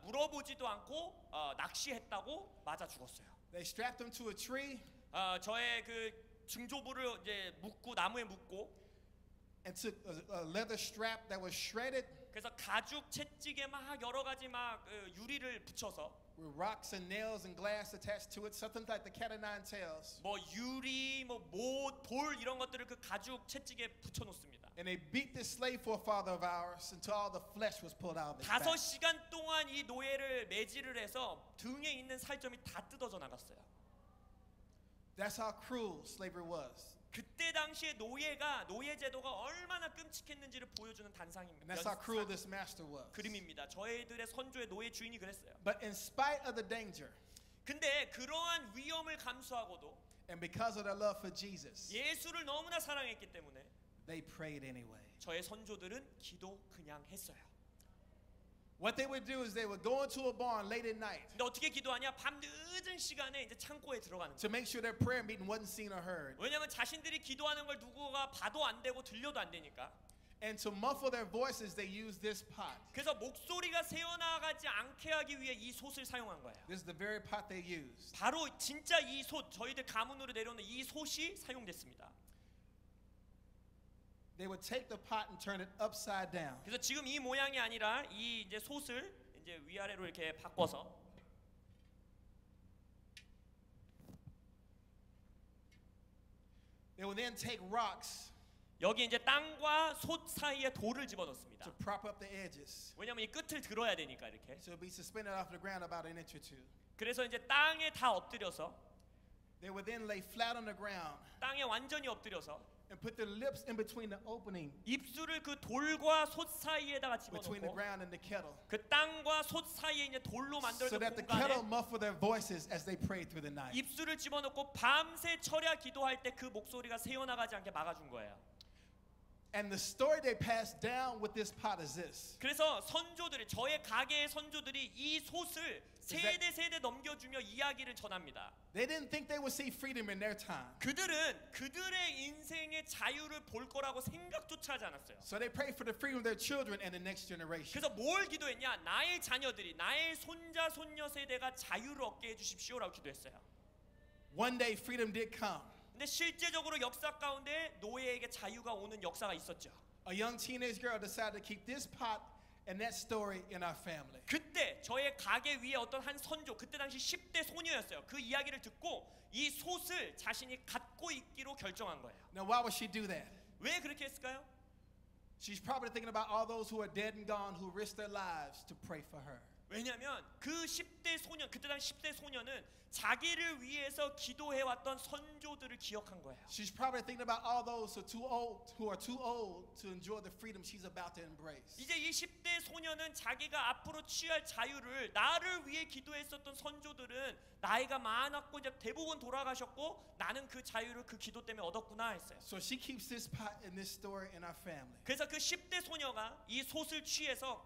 물어보지도 않고 낚시했다고 맞아 죽었어요. They strapped him to a tree 저의 그 증조부를 이제 묶고 나무에 묶고 and took a leather strap that was shredded 그래서 가죽 채찍에 막 여러 가지 막 유리를 붙여서 with rocks and nails and glass attached to it, something like the cat o' nine tails. 뭐 유리 돌 이런 것들을 그 가죽 채찍에 붙여 놓습니다. And they beat this slave forefather of ours until all the flesh was pulled out of his back. 5시간 동안 이 노예를 매질을 해서 등에 있는 살점이 다 뜯어져 나갔어요. That's how cruel slavery was. 그때 당시에 노예 제도가 얼마나 끔찍했는지를 보여주는 단상입니다. And that's how cruel this master was. 그림입니다. 저희들의 선조의 노예 주인이 그랬어요. But in spite of the danger 근데 그러한 위험을 감수하고도 And because of their love for Jesus, 예수를 너무나 사랑했기 때문에 they prayed anyway. 저의 선조들은 기도 그냥 했어요. What they would do is they would go into a barn late at night. 근데 어떻게 기도하냐? 밤 늦은 시간에 이제 창고에 들어가는 To 거예요. make sure their prayer meeting wasn't seen or heard. 왜냐하면 자신들이 기도하는 걸 누구가 봐도 안 되고 들려도 안 되니까. And to muffle their voices, they used this pot. 그래서 목소리가 새어나가지 않게 하기 위해 이 솥을 사용한 거예요. This is the very pot they used. 바로 진짜 이 솥, 저희들 가문으로 내려오는 이 솥이 사용됐습니다. They would take the pot and turn it upside down. 그래서 지금 이 모양이 아니라 이 이제 솥을 이제 위아래로 이렇게 바꿔서 They would then take rocks 여기 이제 땅과 솥 사이에 돌을 집어넣습니다. to prop up the edges. 왜냐면 이 끝을 들어야 되니까 이렇게. So it'll be suspended off the ground about an inch or two. 그래서 이제 땅에 다 엎드려서 They would then lay flat on the ground 땅에 완전히 엎드려서 and put their lips in between the opening 입술을 그 돌과 솥 사이에다가 between the 집어넣고 ground and the kettle, 그 땅과 솥 사이에 이제 돌로 so 만들어진 that the kettle 공간에 muffled their voices as they prayed through the night. 입술을 집어넣고 밤새 철야 기도할 때 그 목소리가 새어나가지 않게 막아준 거예요. And the story they passed down with this pot is this. 그래서 선조들이 저의 가게의 선조들이 이 솥을 세대 세대 넘겨주며 이야기를 전합니다. They didn't think they would see freedom in their time. 그들은 그들의 인생의 자유를 볼 거라고 생각조차 하지 않았어요. So they prayed for the freedom of their children and the next generation. 그래서 뭘 기도했냐? 나의 자녀들이, 나의 손자 손녀 세대가 자유를 얻게 해주십시오라고 기도했어요. One day freedom did come. 근데 실제적으로 역사 가운데 노예에게 자유가 오는 역사가 있었죠. A young teenage girl decided to keep this pot and that story in our family. 그때 저의 가게 위에 어떤 한 선조, 그때 당시 10대 소녀였어요. 그 이야기를 듣고 이 솥을 자신이 갖고 있기로 결정한 거예요. Now why would she do that? 왜 그렇게 했을까요? She's probably thinking about all those who are dead and gone who risked their lives to pray for her. 왜냐하면 그 10대 소년, 그때 당시 10대 소년은 자기를 위해서 기도해왔던 선조들을 기억한 거예요. She's probably thinking about all those who are too old to enjoy the freedom she's about to embrace. 이제 이 10대 소년은 자기가 앞으로 취할 자유를 나를 위해 기도했었던 선조들은 나이가 많았고 이제 대부분 돌아가셨고 나는 그 자유를 그 기도 때문에 얻었구나 했어요. So she keeps this pot and this story in our family. 그래서 그 10대 소녀가 이 솥을 취해서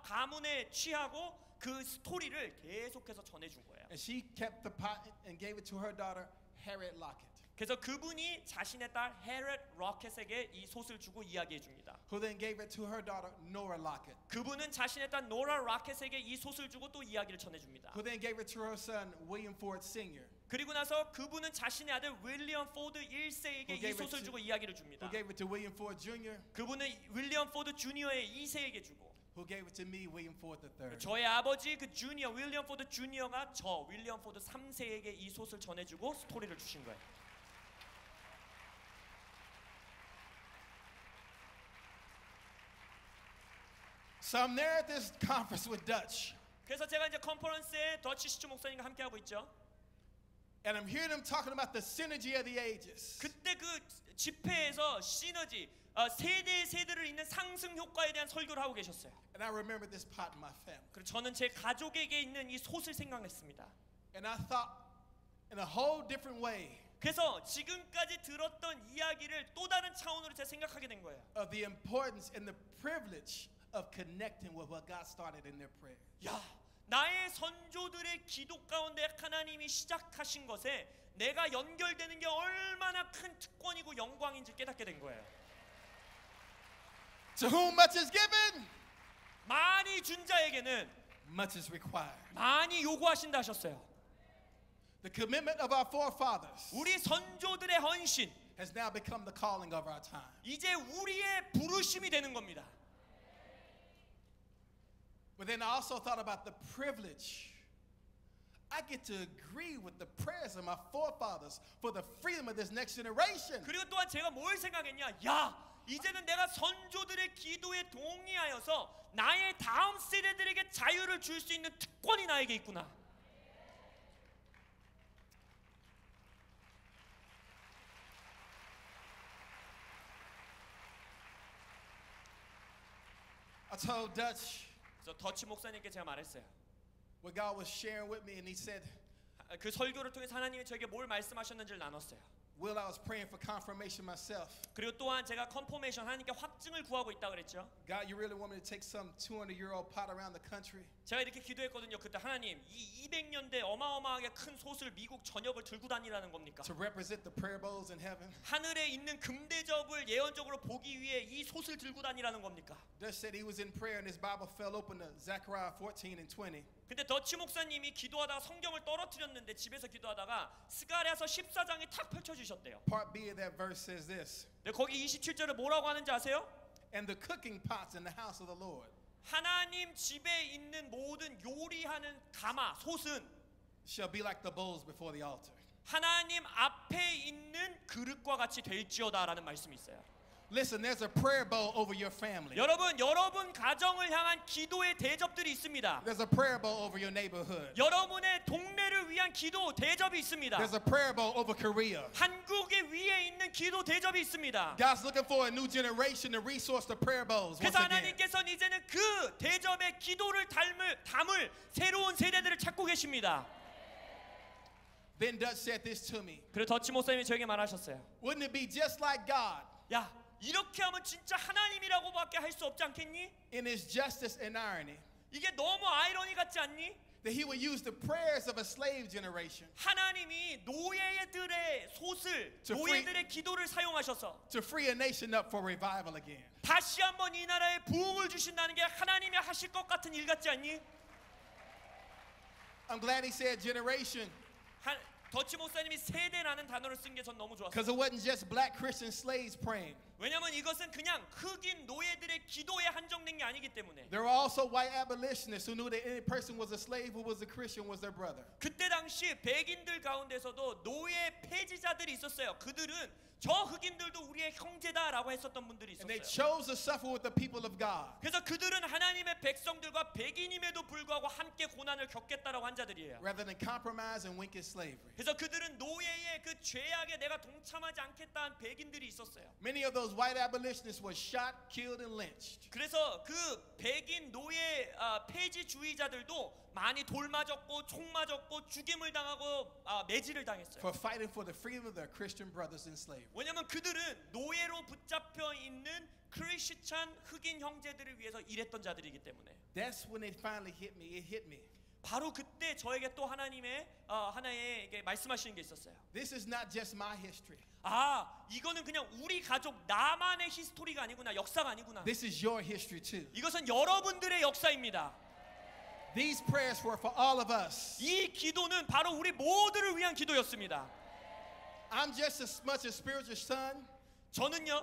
가문에 취하고 그 스토리를 계속해서 전해준 거예요. And she kept the pot and gave it to her daughter, Harriet Lockett. 그래서 그분이 자신의 딸 헤렛 로켓에게 이 솥을 주고 이야기해 줍니다. Who then gave it to her daughter, Nora Lockett. 그분은 자신의 딸 노라 로켓에게 이 솥을 주고 또 이야기를 전해줍니다. Who then gave it to her son, William Ford Sr. 그리고 나서 그분은 자신의 아들 윌리엄 포드 1세에게 Who 이 gave it 솥을 to- 주고 이야기를 줍니다. Who gave it to William Ford Jr. 그분은 윌리엄 포드 주니어의 2세에게 주고 Who gave it to me, William Ford III. 저의 아버지 그 주니어 윌리엄 포드 주니어가 저 윌리엄 포드 3세에게 이 솥을 전해주고 스토리를 주신 거예요. So I'm there at this conference with Dutch. 그래서 제가 이제 컨퍼런스에 더치 시추 목사님과 함께 하고 있죠. And I'm hearing them talking about the synergy of the ages. 그때 그 집회에서 시너지 세대를 잇는 상승 효과에 대한 설교를 하고 계셨어요. And I remember this pot in my family. 그리고 저는 제 가족에게 있는 이 솥을 생각했습니다. And I thought in a whole different way 그래서 지금까지 들었던 이야기를 또 다른 차원으로 제가 생각하게 된 거예요. of the importance and the privilege of connecting with what God started in their prayer. 야, 나의 선조들의 기도 가운데 하나님이 시작하신 것에 내가 연결되는 게 얼마나 큰 특권이고 영광인지 깨닫게 된 거예요. To whom much is given, 많이 준 자에게는 much is required. 많이 요구하신다 하셨어요. The commitment of our forefathers 우리 선조들의 헌신, has now become the calling of our time. 이제 우리의 부르심이 되는 겁니다. But then I also thought about the privilege. I get to agree with the prayers of my forefathers for the freedom of this next generation. 그리고 또한 제가 뭘 생각했냐? 야, 이제는 내가 선조들의 기도에 동의하여서 나의 다음 세대들에게 자유를 줄 수 있는 특권이 나에게 있구나. I told Dutch 그래서 더치 목사님께 제가 말했어요. what God was sharing with me, and he said, 그 설교를 통해서 하나님이 저에게 뭘 말씀하셨는지를 나눴어요. Will, I was praying for confirmation myself. 그리고 또한 제가 컨포메이션 하나님께 확증을 구하고 있다 그랬죠. God, you really want me to take some 200-year-old pot around the country? 제가 이렇게 기도했거든요. 그때 하나님, 이 200년대 어마어마하게 큰 솥을 미국 전역을 들고 다니라는 겁니까? To represent the prayer bowls in heaven? 하늘에 있는 금대접을 예언적으로 보기 위해 이 솥을 들고 다니라는 겁니까? Dutch said he was in prayer and his Bible fell open to Zechariah 14:20. 근데 더치 목사님이 기도하다가 성경을 떨어뜨렸는데 집에서 기도하다가 스가랴서 14장이 탁 펼쳐주셨대요. Part B of that verse says this. 근데 거기 27절에 뭐라고 하는지 아세요? And the cooking pots in the house of the Lord 하나님 집에 있는 모든 요리하는 가마, 솥은 shall be like the bowls before the altar. 하나님 앞에 있는 그릇과 같이 될지어다라는 말씀이 있어요. Listen, there's a prayer bowl over your family. 여러분 가정을 향한 기도의 대접들이 있습니다. There's a prayer bowl over your neighborhood. 여러분의 동네를 위한 기도 대접이 있습니다. There's a prayer bowl over Korea. 한국의 위에 있는 기도 대접이 있습니다. God's looking for a new generation to resource the prayer bowls once 그래서 again. 하나님께서는 이제는 그 대접의 기도를 담을 새로운 세대들을 찾고 계십니다. Then Dutch said this to me. 그리고 더치 목사님이 저에게 말하셨어요. Wouldn't it be just like God 야, 이렇게 하면 진짜 하나님이라고밖에 할 수 없지 않겠니? in his justice and irony 이게 너무 아이러니 같지 않니? that he would use the prayers of a slave generation 하나님이 노예들의 솥을, To 노예들의 기도를 사용하셔서 to free a nation up for revival again? 다시 한번 이 나라에 부흥을 주신다는 게 하나님이 하실 것 같은 일 같지 않니? I'm glad he said generation 더치 목사님이 세대라는 단어를 쓴 게 전 너무 좋았어요. because it wasn't just black Christian slaves praying. 왜냐면 이것은 그냥 흑인 노예들의 기도에 한정된 게 아니기 때문에. There were also white abolitionists who knew that any person was a slave who was a Christian was their brother. 그때 당시 백인들 가운데서도 노예 폐지자들이 있었어요. 그들은 저 흑인들도 우리의 형제다라고 했었던 분들이 And they 있었어요. chose to suffer with the people of God. 그래서 그들은 하나님의 백성들과 백인임에도 불구하고 함께 고난을 겪겠다라고 한 자들이에요. rather than compromise and wink at slavery. 그래서 그들은 노예의 그 죄악에 내가 동참하지 않겠다는 백인들이 있었어요. Many of those white abolitionists were shot, killed, and lynched. 그래서 그 백인 노예 폐지주의자들도 많이 돌 맞았고 총 맞았고 죽임을 당하고 매질을 당했어요. For fighting for the freedom of their Christian brothers in slavery. 왜냐하면 그들은 노예로 붙잡혀 있는 크리스찬 흑인 형제들을 위해서 일했던 자들이기 때문에. That's when it finally hit me. It hit me. 바로 그때 저에게 또 하나님의 하나의 말씀하시는 게 있었어요. This is not just my history. 이거는 그냥 우리 가족 나만의 히스토리가 아니구나, 역사가 아니구나. This is your history too. 이것은 여러분들의 역사입니다. These prayers were for all of us. 이 기도는 바로 우리 모두를 위한 기도였습니다. I'm just as much a spiritual son 저는요,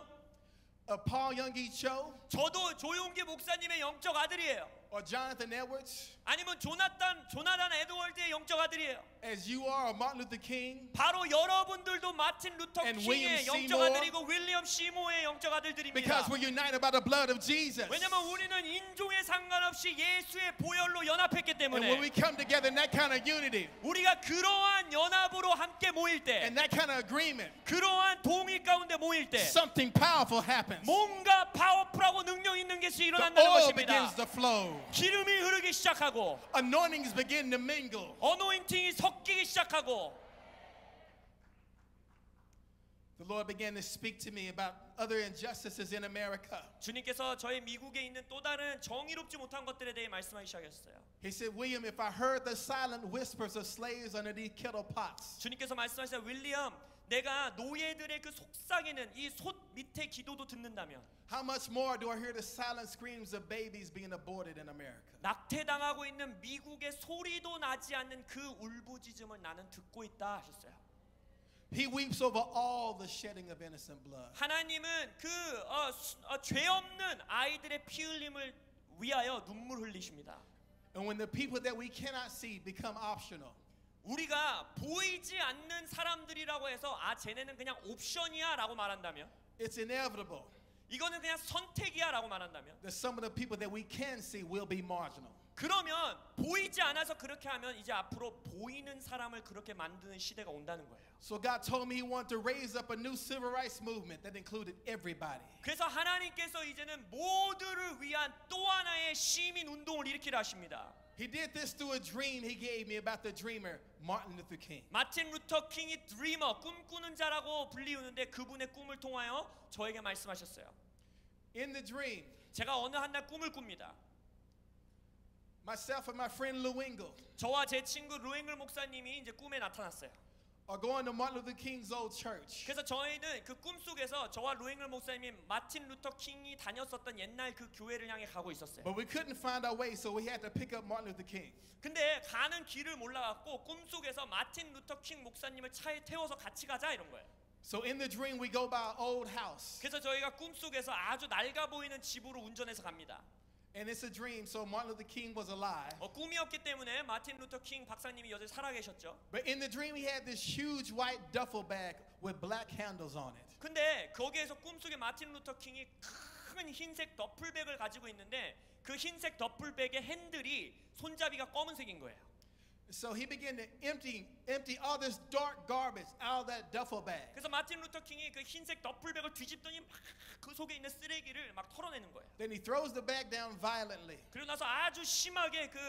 of Paul Young-gi Cho 저도 조용기 목사님의 영적 아들이에요. or Jonathan Edwards, 아니면 조나단 에드월드의 영적 아들이에요. as you are, or Martin Luther King, 바로 여러분들도 마틴 루터 And 킹의 William 영적 Seymour. 아들이고 윌리엄 시모의 영적 아들들입니다. because we're united by the blood of Jesus. 왜냐면 우리는 인종에 상관없이 예수의 보혈로 연합했기 And when 때문에 we come together in that kind of unity 우리가 그러한 연합으로 함께 모일 때, and that kind of agreement, 그러한 동의 가운데 모일 때 something powerful happens. 뭔가 파워풀하고 능력 있는 것이 The 일어난다는 oil 것입니다. begins to flow. 기름이 흐르기 시작하고 Anointings begin to mingle. 어노인팅이 섞이기 시작하고. The Lord began to speak to me about other injustices in America. 주님께서 저희 미국에 있는 또 다른 정의롭지 못한 것들에 대해 말씀하기 시작했어요. He said, William, if I heard the silent whispers of slaves underneath kettle pots, 주님께서 말씀하시자, 윌리엄, 내가 노예들의 그 속삭이는 이 솥 밑에 기도도 듣는다면 how much more do I hear the silent screams of babies being aborted in America? 낙태당하고 있는 미국의 소리도 나지 않는 그 울부짖음을 나는 듣고 있다 하셨어요. He weeps over all the shedding of innocent blood. 하나님은 그 죄 없는 아이들의 피 흘림을 위하여 눈물 흘리십니다. And when the people that we cannot see become optional, 우리가 보이지 않는 사람들이라고 해서 쟤네는 그냥 옵션이야 라고 말한다면, it's inevitable 이거는 그냥 선택이야 라고 말한다면, that some of the people that we can see will be marginal. 그러면 보이지 않아서 그렇게 하면 이제 앞으로 보이는 사람을 그렇게 만드는 시대가 온다는 거예요. So God told me He wanted to raise up a new civil rights movement that included everybody. 그래서 하나님께서 이제는 모두를 위한 또 하나의 시민 운동을 일으키려 하십니다. He did this through a dream he gave me about the dreamer Martin Luther King. 마틴 루터 킹이 드리머, 꿈꾸는 자라고 불리우는데 그분의 꿈을 통하여 저에게 말씀하셨어요. In the dream, 제가 어느 한 날 꿈을 꿉니다. myself and my friend Lou Engle 저와 제 친구 루앵글 목사님이 이제 꿈에 나타났어요. are going to Martin Luther King's old church. 그래서 저희는 그 꿈속에서 저와 루앵글 목사님이 마틴 루터 킹이 다녔었던 옛날 그 교회를 향해 가고 있었어요. But we couldn't find our way, so we had to pick up Martin Luther King. 근데 가는 길을 몰라갖고 꿈속에서 마틴 루터 킹 목사님을 차에 태워서 같이 가자 이런 거예요. So in the dream, we go by an old house. 그래서 저희가 꿈속에서 아주 낡아 보이는 집으로 운전해서 갑니다. And it's a dream, so Martin Luther King was alive. 꿈이었기 때문에 마틴 루터 킹 박사님이 여전히 살아계셨죠. But in the dream, he had this huge white duffel bag with black handles on it. 근데 거기에서 꿈속에 마틴 루터 킹이 큰 흰색 더플백을 가지고 있는데 그 흰색 더플백의 핸들이 손잡이가 검은색인 거예요. So he began to empty all this dark garbage out of that duffel bag. 그래서 마틴 루터 킹이 그 흰색 더플백을 뒤집더니 막 그 속에 있는 쓰레기를 막 털어내는 거예요. Then he throws the bag down violently. 그리고 나서 아주 심하게 그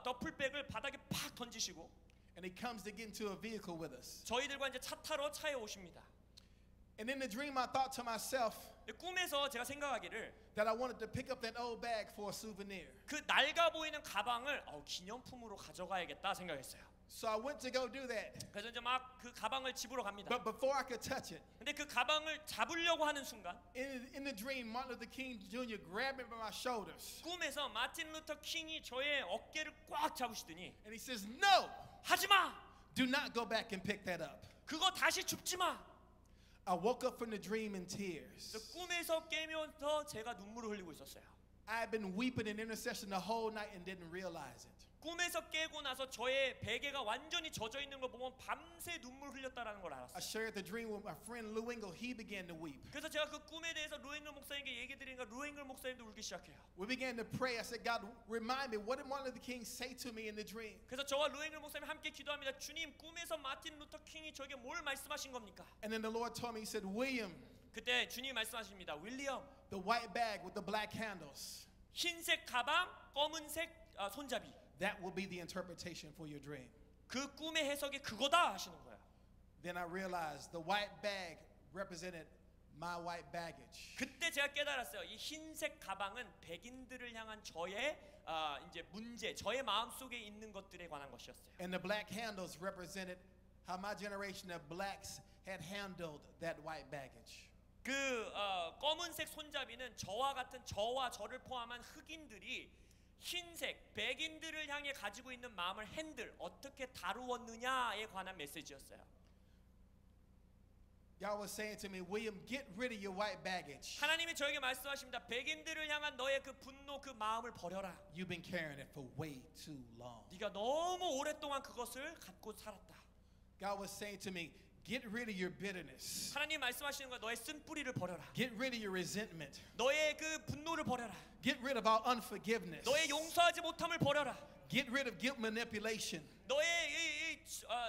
더플백을 바닥에 팍 던지시고 And he comes to get into a vehicle with us. 저희들과 이제 차 타러 차에 오십니다. And in the dream, I thought to myself 꿈에서 제가 생각하기를 that I wanted to pick up that old bag for a souvenir. 그 낡아 보이는 가방을 기념품으로 가져가야겠다 생각했어요. So I went to go do that. 그래서 이제 막 그 가방을 집으로 갑니다. But before I could touch it, 근데 그 가방을 잡으려고 하는 순간 in the dream, Martin Luther King Jr. grabbed me by my shoulders. 꿈에서 마틴 루터 킹이 저의 어깨를 꽉 잡으시더니 And he says, "No, 하지 마! do not go back and pick that up." 그거 다시 줍지 마! I woke up from the dream in tears. 그래서 꿈에서 깨면서 제가 눈물을 흘리고 있었어요. I had been weeping in intercession the whole night and didn't realize it. 꿈에서 깨고 나서 저의 베개가 완전히 젖어 있는 걸 보면 밤새 눈물 흘렸다라는 걸 I 알았어요. shared the dream with my friend Lou Engle. He began to weep. 그래서 제가 그 꿈에 대해서 루앵글 목사님께 얘기 드리니까 루앵글 목사님도 울기 시작해요. We began to pray. I said, "God, remind me, what did Martin Luther King say to me in the dream?" 그래서 저와 루앵글 목사님 함께 기도합니다. 주님, 꿈에서 마틴 루터 킹이 저에게 뭘 말씀하신 겁니까? And then the Lord told me, He said, "William, 그때 주님이 말씀하십니다. 윌리엄, the white bag with the black handles, 흰색 가방, 검은색 손잡이. that will be the interpretation for your dream." 그 꿈의 해석이 그거다 하시는 거예요. Then I realized the white bag represented my white baggage. 그때 제가 깨달았어요. 이 흰색 가방은 백인들을 향한 저의 이제 문제, 저의 마음 속에 있는 것들에 관한 것이었어요. And the black handles represented how my generation of blacks had handled that white baggage. 그 검은색 손잡이는 저와 같은 저와 저를 포함한 흑인들이 흰색 백인들을 향해 가지고 있는 마음을 핸들 어떻게 다루었느냐에 관한 메시지였어요. God was saying to me, "William, get rid of your white baggage. 하나님이 저에게 말씀하십니다. 백인들을 향한 너의 그 분노, 그 마음을 버려라. You've been carrying it for way too long." 네가 너무 오랫동안 그것을 갖고 살았다. God was saying to me, "Get rid of your bitterness. 하나님 말씀하시는 거야. 너의 쓴뿌리를 버려라. Get rid of your resentment. 너의 그 분노를 버려라. Get rid of our unforgiveness. 너의 용서하지 못함을 버려라. Get rid of guilt manipulation. 너의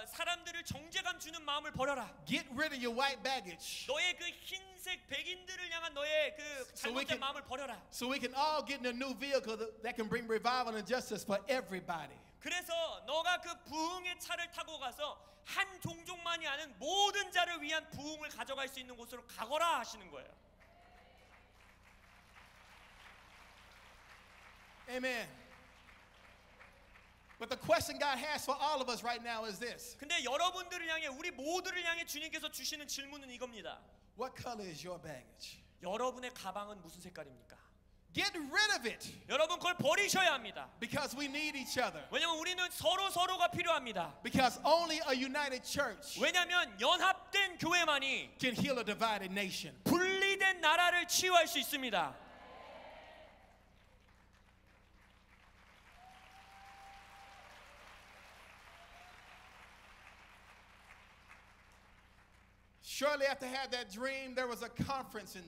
사람들을 정죄감 주는 마음을 버려라. Get rid of your white baggage 너의 그 흰색 백인들을 향한 너의 그 잘못된 마음을 버려라. so we can all get in a new vehicle that can bring revival and justice for everybody." 그래서 너가 그 부흥의 차를 타고 가서 한 종족만이 아는 모든 자를 위한 부흥을 가져갈 수 있는 곳으로 가거라 하시는 거예요. Amen. But the question God has for all of us right now is this: 근데 여러분들을 향해 우리 모두를 향해 주님께서 주시는 질문은 이겁니다. What color is your baggage? 여러분의 가방은 무슨 색깔입니까? Get rid of it, 여러분 그걸 버리셔야 합니다. because we need each other. 왜냐면 우리는 서로가 필요합니다. Because only a united church 왜냐면 연합된 교회만이 can heal a divided nation. 분리된 나라를 치유할 수 있습니다. Shortly after I had that dream, there was a conference in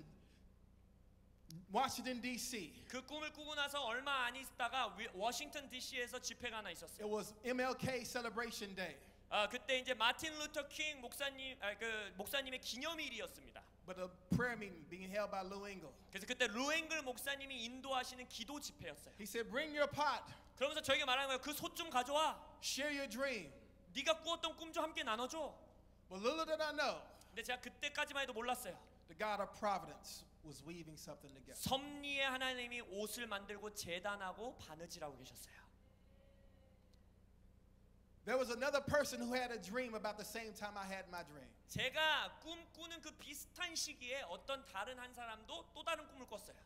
Washington, D.C. 그 꿈을 꾸고 나서 얼마 안 있다가 워싱턴 DC에서 집회가 하나 있었어요. It was MLK Celebration Day. 그때 이제 마틴 루터 킹 목사님의 기념일이었습니다. But a prayer meeting being held by Lou Engle. 그래서 그때 루앵글 목사님이 인도하시는 기도 집회였어요. He said, "Bring your pot. 그러면서 저에게 말하는 거예요. 그 솥 좀 가져와. Share your dream. 네가 꾸었던 꿈 좀 함께 나눠줘. But little did I know, 근데 제가 그때까지만 해도 몰랐어요. the God of providence was weaving something together. 섭리의 하나님이 옷을 만들고 재단하고 바느질하고 계셨어요. There was another person who had a dream about the same time I had my dream. 제가 꿈꾸는 그 비슷한 시기에 어떤 다른 한 사람도 또 다른 꿈을 꿨어요.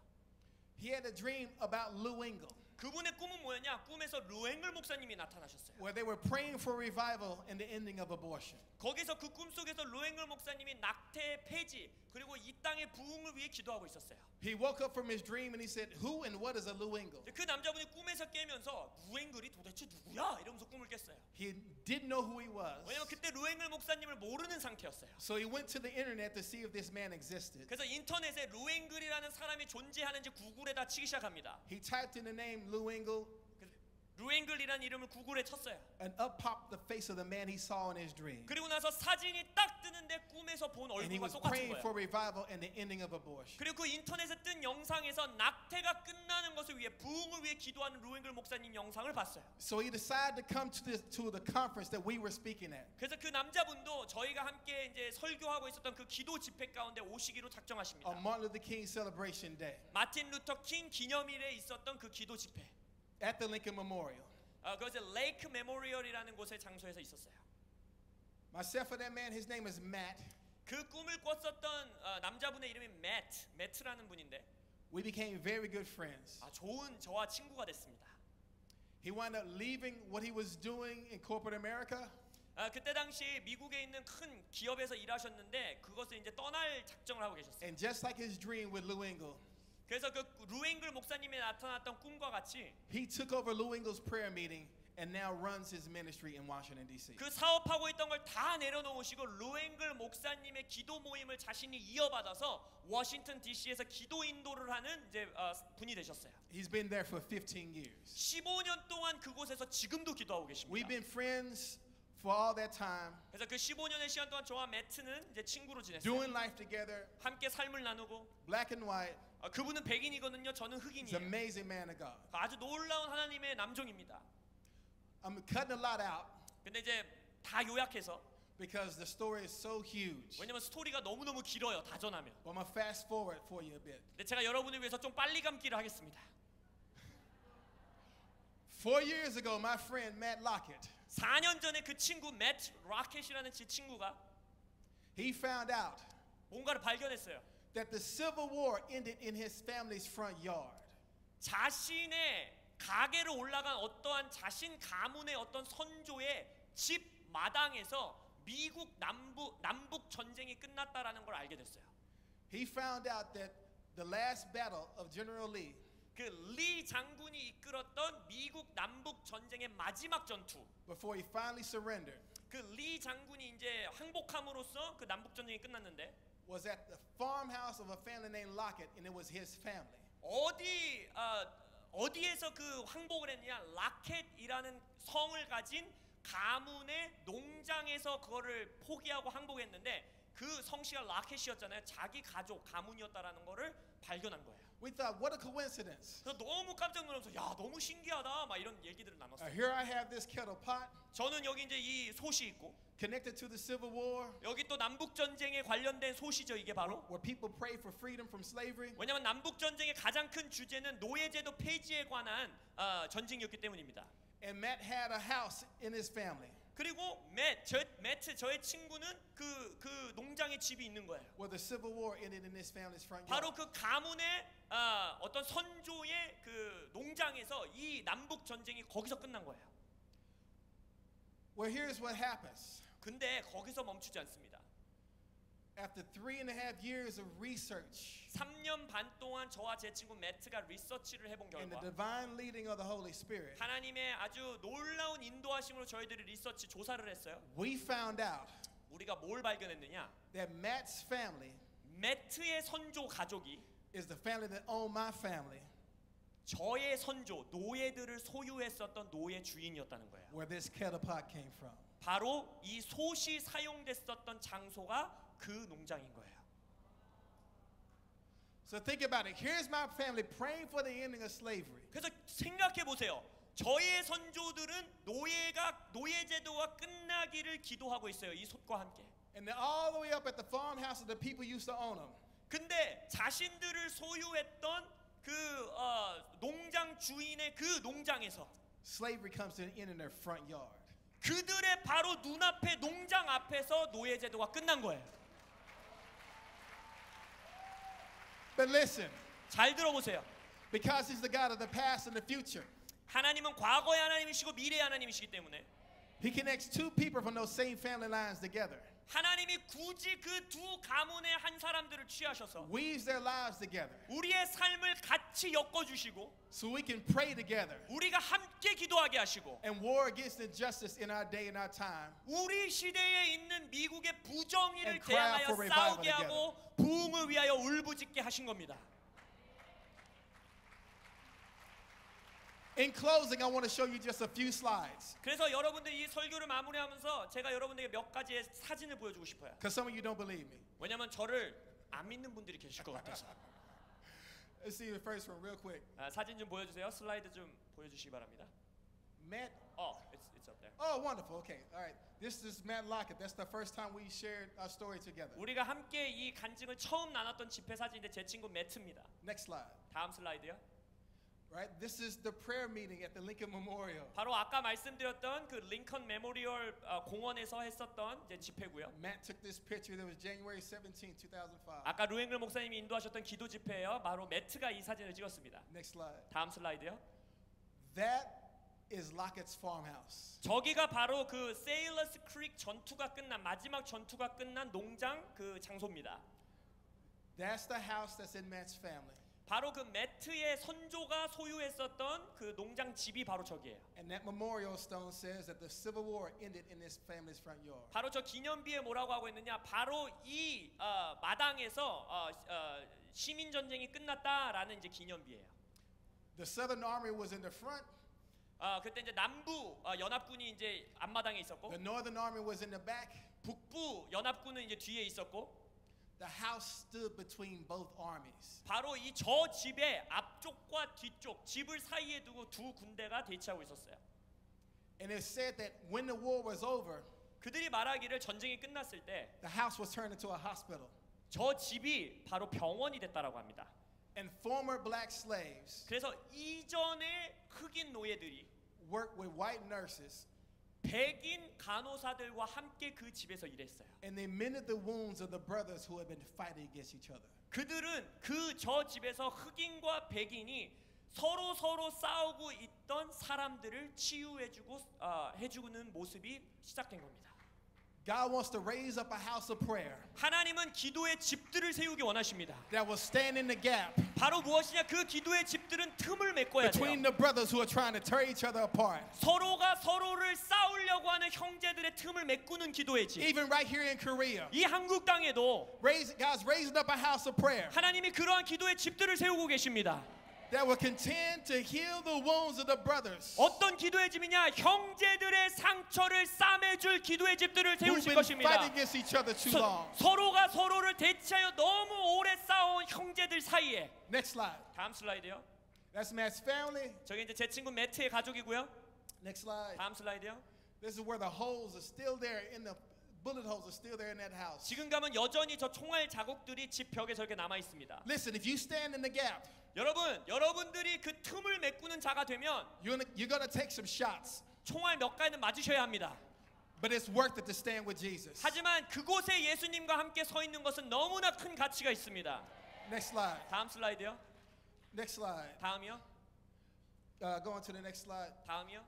He had a dream about Lou Engle, 그분의 꿈은 뭐였냐? 꿈에서 루앵글 목사님이 나타나셨어요. where they were praying for revival and the ending of abortion. 거기서 그 꿈속에서 루앵글 목사님이 낙태 폐지 그리고 이 땅의 부흥을 위해 기도하고 있었어요. He woke up from his dream and he said, "Who and what is a Lou Engle?" 그 남자분이 꿈에서 깨면서 루앵글이 도대체 누구야? 이러면서 꿈을 깼어요. He didn't know who he was. 왜냐면 그때 루앵글 목사님을 모르는 상태였어요. So he went to the internet to see if this man existed. 그래서 인터넷에 루앵글이라는 사람이 존재하는지 구글에다 치기 시작합니다. He typed in the name Lou Engle, 루앵글이라는 이름을 구글에 쳤어요. and up popped the face of the man he saw in his dream. 그리고 나서 사진이 딱 뜨는데 꿈에서 본 And he 얼굴과 was 똑같은 praying for 거예요. revival and the ending of abortion. 그리고 그 인터넷에 뜬 영상에서 낙태가 끝나는 것을 위해 부흥을 위해 기도하는 루앵글 목사님 영상을 봤어요. So he decided to come to the conference that we were speaking at. 그래서 그 남자분도 저희가 함께 이제 설교하고 있었던 그 기도 집회 가운데 오시기로 작정하십니다. On Martin Luther King Celebration Day 마틴 루터 킹 기념일에 있었던 그 기도 집회. at the Lincoln Memorial. 그것이 레이크 메모리얼이라는 곳의 장소에서 있었어요. Myself and that man, his name is Matt. 그 꿈을 꿨었던 남자분의 이름이 매트라는 분인데 We became very good friends. 좋은 저와 친구가 됐습니다. He wound up leaving what he was doing in corporate America 그때 당시 미국에 있는 큰 기업에서 일하셨는데 그것을 이제 떠날 작정을 하고 계셨어요. and just like his dream with Lou Engle, 그래서 그 루앵글 목사님이 나타났던 꿈과 같이 he took over Lou Engle's prayer meeting and now runs his ministry in Washington D.C. 그 사업하고 있던 걸 다 내려놓으시고 루앵글 목사님의 기도 모임을 자신이 이어받아서 워싱턴 DC에서 기도 인도를 하는 이제 분이 되셨어요. He's been there for 15 years. 15년 동안 그곳에서 지금도 기도하고 계십니다. We've been friends for all that time, 그래서 그 15년의 시간 동안 저와 매트는 이제 친구로 지냈어요. doing life together, 함께 삶을 나누고 black and white. 그분은 백인이거든요. 저는 He's 흑인이에요. an amazing man of God. 아주 놀라운 하나님의 남종입니다. I'm cutting a lot out 근데 이제 다 요약해서 because the story is so huge. 왜냐면 스토리가 너무너무 길어요. 다 전하면. But I'm going to fast forward for you a bit. 근데 제가 여러분을 위해서 좀 빨리 감기를 하겠습니다. 4 years ago, my friend Matt Lockett, 4년 전에 그 친구 매트 라켓이라는 제 친구가 he found out 뭔가를 발견했어요. that the Civil War ended in his family's front yard. 자신의 가게로 올라간 어떠한 자신 가문의 어떤 선조의 집 마당에서 미국 남북 전쟁이 끝났다라는 걸 알게 됐어요. He found out that the last battle of General Lee 그 리 장군이 이끌었던 미국 남북 전쟁의 마지막 전투. before he finally surrendered 그 리 장군이 이제 항복함으로써 그 남북 전쟁이 끝났는데 was at the farmhouse of a family named Lockett, and it was his family. 어디에서 그 항복을 했냐? 라켓이라는 성을 가진 가문의 농장에서 그거를 포기하고 항복했는데 그 성씨가 라켓이었잖아요. 자기 가족 가문이었다라는 거를 발견한 거예요. We thought, what a coincidence. 그래서 너무 깜짝 놀라면서 야 너무 신기하다 막 이런 얘기들을 나눴어요. Here I have this kettle pot 저는 여기 이제 이 솥이 있고 connected to the Civil War, 여기 또 남북 전쟁에 관련된 솥이죠 이게 바로. where people prayed for freedom from slavery. 왜냐하면 남북 전쟁의 가장 큰 주제는 노예제도 폐지에 관한 전쟁이었기 때문입니다. And Matt had a house in his family 그리고 매트 저의 친구는 그 농장에 집이 있는 거예요. where the Civil War ended in his family's front 바로 yard. 그 가문의 어떤 선조의 그 농장에서 이 남북 전쟁이 거기서 끝난 거예요. Well, here's what happens. 근데 거기서 멈추지 않습니다. After 3.5 years of research 3년 반 동안 저와 제 친구 매트가 리서치를 해본 and the 결과 divine leading of the Holy Spirit, 하나님의 아주 놀라운 인도하심으로 저희들이 리서치 조사를 했어요. we found out 우리가 뭘 발견했느냐? that Matt's family 매트의 선조 가족이 is the family that owned my family, 저의 선조 노예들을 소유했었던 노예 주인이었다는 거예요. where this kettle pot came from. 바로 이 솥이 사용됐었던 장소가 그 농장인 거예요. So think about it. Here's my family praying for the ending of slavery. 그래서 생각해 보세요. 저의 선조들은 노예 제도가 끝나기를 기도하고 있어요. 이 솥과 함께. And they're all the way up at the farmhouse of the people who used to own them. 근데 자신들을 소유했던 그 농장 주인의 그 농장에서 Slavery comes to an end in their front yard. 그들의 바로 눈앞에 농장 앞에서 노예 제도가 끝난 거예요. But listen, 잘 들어보세요. because he's the God of the past and the future, 하나님은 과거의 하나님이시고 미래의 하나님이시기 때문에 he connects two people from those same family lines together, 하나님이 굳이 그 두 가문의 한 사람들을 취하셔서 weaves their lives together 우리의 삶을 같이 엮어주시고 so we can pray together 우리가 함께 기도하게 하시고 and war against injustice in our day and our time. 우리 시대에 있는 미국의 부정의를 And cry out 대항하여 for revival 싸우게 하고 부흥을 위하여 울부짖게 하신 겁니다. In closing, I want to show you just a few slides 그래서 여러분들 이 설교를 마무리하면서 제가 여러분들에게 몇 가지의 사진을 보여주고 싶어요. because some of you don't believe me. 왜냐하면 저를 안 믿는 분들이 계실 것 같아서. Let's see the first one real quick. 사진 좀 보여주세요. 슬라이드 좀 보여주시기 바랍니다. Matt. It's up there. Oh, wonderful. Okay, all right. This is Matt Lockett. That's the first time we shared our story together. 우리가 함께 이 간증을 처음 나눴던 집회 사진인데 제 친구 매트입니다. Next slide. 다음 슬라이드요. Right? This is the prayer meeting at the Lincoln Memorial. 바로 아까 말씀드렸던 그 링컨 메모리얼 공원에서 했었던 이제 집회고요. Matt took this picture. That was January 17, 2005. 아까 루앵글 목사님이 인도하셨던 기도 집회예요. 바로 매트가 이 사진을 찍었습니다. Next slide. 다음 슬라이드요. That is Lockett's farmhouse. 저기가 바로 그 세일러스 크릭 전투가 끝난 마지막 전투가 끝난 농장 그 장소입니다. That's the house that's in Matt's family. 바로 그 매트의 선조가 소유했었던 그 농장 집이 바로 저기예요. And that memorial stone says that the Civil War ended in this family's front yard. 바로 저 기념비에 뭐라고 하고 있느냐? 바로 이 마당에서 시민 전쟁이 끝났다라는 이제 기념비예요. The Southern Army was in the front. 그때 이제 남부 연합군이 이제 앞마당에 있었고, The Northern Army was in the back. 북부 연합군은 이제 뒤에 있었고, The house stood between both armies. 바로 이 저 집의 앞쪽과 뒤쪽 집을 사이에 두고 두 군대가 대치하고 있었어요. And it said that when the war was over, 그들이 말하기를 전쟁이 끝났을 때 the house was turned into a hospital. 저 집이 바로 병원이 됐다라고 합니다. And former black slaves 그래서 이전의 흑인 노예들이 worked with white nurses, 백인 간호사들과 함께 그 집에서 일했어요. and they mended the wounds of the brothers who had been fighting against each other. 그들은 그 저 집에서 흑인과 백인이 서로 싸우고 있던 사람들을 치유해주고 해주는 모습이 시작된 겁니다. God wants to raise up a house of prayer 하나님은 기도의 집들을 세우기 원하십니다. that will stand in the gap 바로 무엇이냐? 그 기도의 집들은 틈을 메꿔야 돼요. between the brothers who are trying to tear each other apart. 서로가 서로를 싸우려고 하는 형제들의 틈을 메꾸는 기도의 집. Even right here in Korea, 이 한국 땅에도 God's raising up a house of prayer 하나님이 그러한 기도의 집들을 세우고 계십니다. that will contend to heal the wounds of the brothers 어떤 기도의 집이냐? 형제들의 상처를 싸매줄 기도의 집들을 who've 세우실 been 것입니다. fighting against each other too long. 서로가 서로를 대치하여 너무 오래 싸운 형제들 사이에. Next slide. 다음 슬라이드요. That's Matt's family. 저기 이제 제 친구 매트의 가족이고요. Next slide. 다음 슬라이드요. This is where the holes are still there in the bullet holes are still there in that house. 지금 가면 여전히 저 총알 자국들이 집 벽에 저렇게 남아 있습니다. Listen, if you stand in the gap, 여러분들이 그 틈을 메꾸는 자가 되면 you're gonna take some shots, 총알 몇 가지는 맞으셔야 합니다. but it's worth it to stand with Jesus. 하지만 그곳에 예수님과 함께 서 있는 것은 너무나 큰 가치가 있습니다. Next slide. 다음 슬라이드요. Next slide. 다음이요. Go on to the next slide. 다음이요.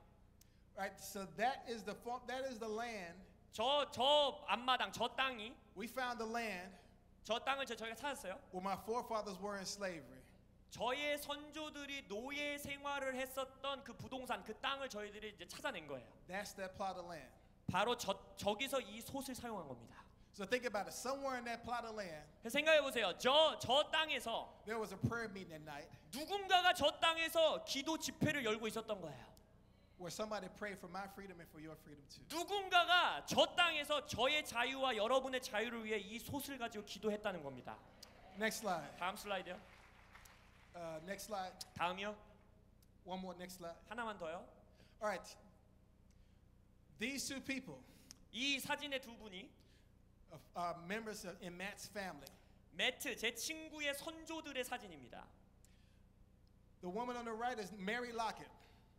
Right. So that is the land. 저 앞마당 저 땅이 We found the land 저 땅을 저희가 찾았어요. where my forefathers were in slavery. 저의 선조들이 노예 생활을 했었던 그 부동산 그 땅을 저희들이 이제 찾아낸 거예요. That's that plot of land. 바로 저기서 이 솥을 사용한 겁니다. So think about it. Somewhere in that plot of land, 생각해 보세요. 저 땅에서 there was a prayer meeting at night 누군가가 저 땅에서 기도 집회를 열고 있었던 거예요. where somebody prayed for my freedom and for your freedom too. 누군가가 저 땅에서 저의 자유와 여러분의 자유를 위해 이 솥을 가지고 기도했다는 겁니다. Next slide. 다음 슬라이드요. Next slide. 다음이요. One more. Next slide. 하나만 더요. All right. These two people 이 사진의 두 분이 are members in Matt's family. 매트 제 친구의 선조들의 사진입니다. The woman on the right is Mary Lockett,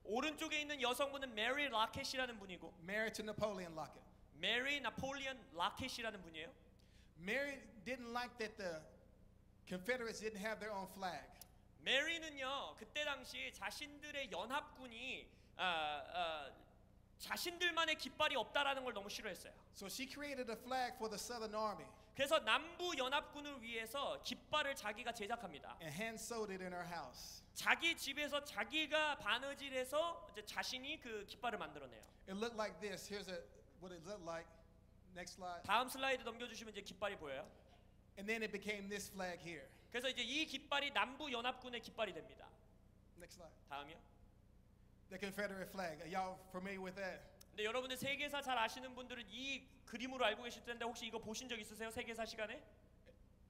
오른쪽에 있는 여성분은 메리 라켓이라는 분이고 married to Napoleon Lockett. 메리 나폴리언 라켓이라는 분이에요. Mary didn't like that the Confederates didn't have their own flag. 메리는요 그때 당시 자신들의 연합군이 자신들만의 깃발이 없다라는 걸 너무 싫어했어요. So she created a flag for the Southern Army 그래서 남부 연합군을 위해서 깃발을 자기가 제작합니다. and hand sewed it in her house. 자기 집에서 자기가 바느질해서 이제 자신이 그 깃발을 만들어내요. It looked like this. Here's what it looked like. Next slide. 다음 슬라이드 넘겨주시면 이제 깃발이 보여요. And then it became this flag here. 그래서 이제 이 깃발이 남부 연합군의 깃발이 됩니다. Next slide. 다음이요. The Confederate flag. Are y'all familiar with that? 근데 여러분들 세계사 잘 아시는 분들은 이 그림으로 알고 계실 텐데 혹시 이거 보신 적 있으세요? 세계사 시간에?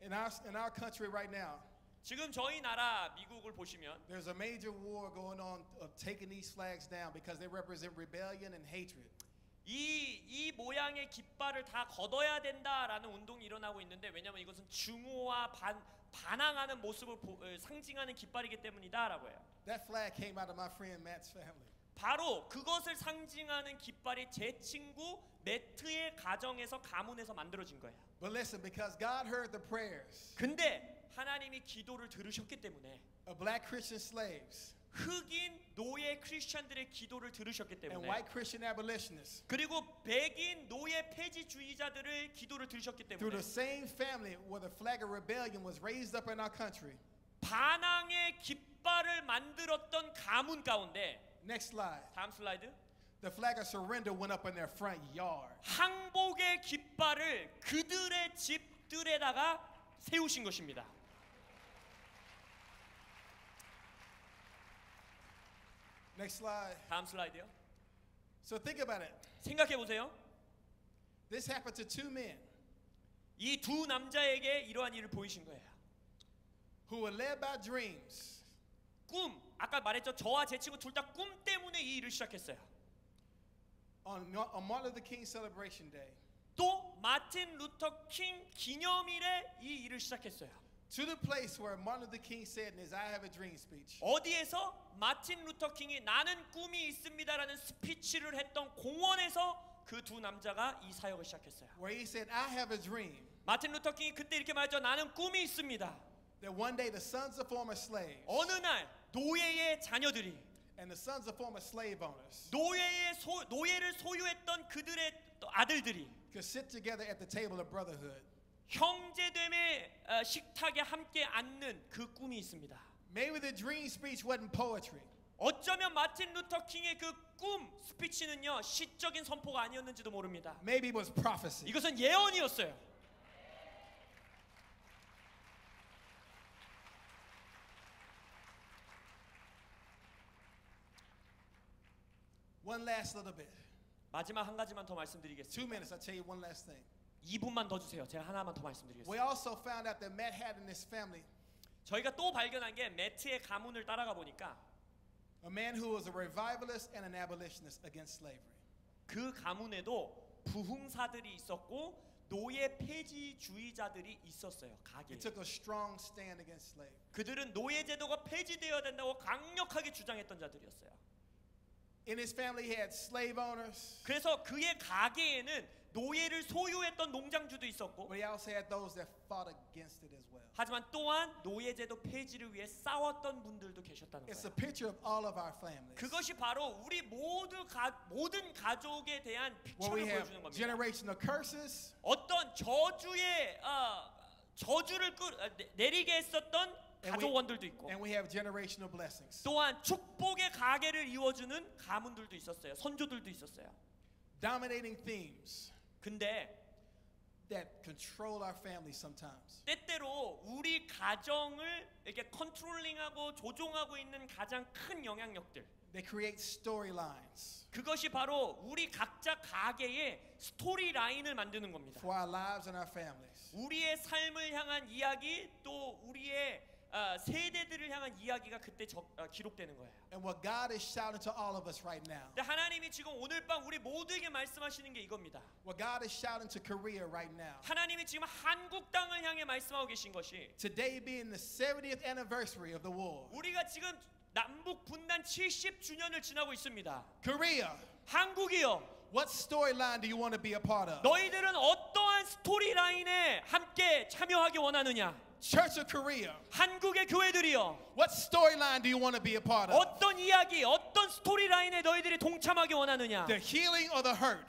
In our country right now, 지금 저희 나라 미국을 보시면 there's a major war going on of taking these flags down because they represent rebellion and hatred. 이 모양의 깃발을 다 걷어야 된다라는 운동이 일어나고 있는데 왜냐하면 이것은 증오와 반항하는 모습을 상징하는 깃발이기 때문이다라고 해요. That flag came out of my friend Matt's family. 바로 그것을 상징하는 깃발이 제 친구 매트의 가정에서 가문에서 만들어진 거예요. But listen, because God heard the prayers 근데 하나님이 기도를 들으셨기 때문에 of black Christian slaves 흑인 노예 크리스천들의 기도를 들으셨기 and 때문에 white Christian abolitionists, 그리고 백인 노예 폐지주의자들의 기도를 들으셨기 through 때문에 the same family where the flag of rebellion was raised up in our country. 반항의 깃발을 만들었던 가문 가운데 Next slide. 다음 슬라이드 The flag of surrender went up in their front yard. 항복의 깃발을 그들의 집들에다가 세우신 것입니다. Next slide. 다음 슬라이드요. So think about it. 생각해 보세요. This happened to two men 이 두 남자에게 이러한 일을 보이신 거예요. who were led by dreams. 꿈. 아까 말했죠. 저와 제 친구 둘 다 꿈 때문에 이 일을 시작했어요. On Martin Luther King Celebration Day, 또 마틴 루터 킹 기념일에 이 일을 시작했어요. to the place where Martin Luther King said in his I Have a Dream speech, 어디에서 마틴 루터 킹이 나는 꿈이 있습니다라는 스피치를 했던 공원에서 그 두 남자가 이 사역을 시작했어요. where he said, I have a dream 마틴 루터 킹이 그때 이렇게 말했죠. 나는 꿈이 있습니다. that one day the sons of former slaves 어느 날 노예의 자녀들이 and the sons of former slave owners 노예를 소유했던 그들의 또 아들들이 could sit together at the table of brotherhood. 형제됨의 식탁에 함께 앉는 그 꿈이 있습니다. Maybe the dream speech wasn't poetry. 어쩌면 마틴 루터 킹의 그 꿈 스피치는요 시적인 선포가 아니었는지도 모릅니다. Maybe it was prophecy. 이것은 예언이었어요. One last little bit. 마지막 한 가지만 더 2 말씀드리겠습니다. minutes, I'll tell you one last thing. 2분만 더 주세요. 제가 하나만 더 We 말씀드리겠습니다. also found out that Matt had in his family 저희가 또 발견한 게 매트의 가문을 따라가 보니까 a man who was a revivalist and an abolitionist against slavery. 그 가문에도 부흥사들이 있었고 노예 폐지주의자들이 있었어요. 가게. He took a strong stand against slavery. 그들은 노예 제도가 폐지되어야 된다고 강력하게 주장했던 자들이었어요. In his family, he had slave owners, 그래서 그의 가게에는 노예를 소유했던 농장주도 있었고 but he also had those that fought against it as well. 하지만 또한 노예 제도 폐지를 위해 싸웠던 분들도 계셨다는 It's a 거예요. picture of all of our families. 그것이 바로 우리 모든 가족에 대한 Where we 픽처를 have 보여주는 겁니다. generational curses 어떤 저주를 내리게 했었던 가족원들도 있고 and we have generational blessings. 또한 축복의 가게를 이어주는 가문들도 있었어요. 선조들도 있었어요. Dominating themes 근데 that control our families sometimes. 때때로 우리 가정을 이렇게 컨트롤링하고 조종하고 있는 가장 큰 영향력들 They create storylines 그것이 바로 우리 각자 가게의 스토리 라인을 만드는 겁니다. for our lives and our families. 우리의 삶을 향한 이야기 또 우리의 세대들을 향한 이야기가 그때 기록되는 거예요. And what God is shouting to all of us right now, 근데 하나님이 지금 오늘 밤 우리 모두에게 말씀하시는 게 이겁니다. what God is shouting to Korea right now, 하나님이 지금 한국 땅을 향해 말씀하고 계신 것이 today being the 70th anniversary of the war, 우리가 지금 남북 분단 70주년을 지나고 있습니다. Korea, 한국이요. what storyline do you want to be a part of? 너희들은 어떠한 스토리라인에 함께 참여하기 원하느냐? Church of Korea, 한국의 교회들이요. what storyline do you want to be a part of? 어떤 이야기, 어떤 스토리라인에 너희들이 동참하기 원하느냐? The healing or the hurt?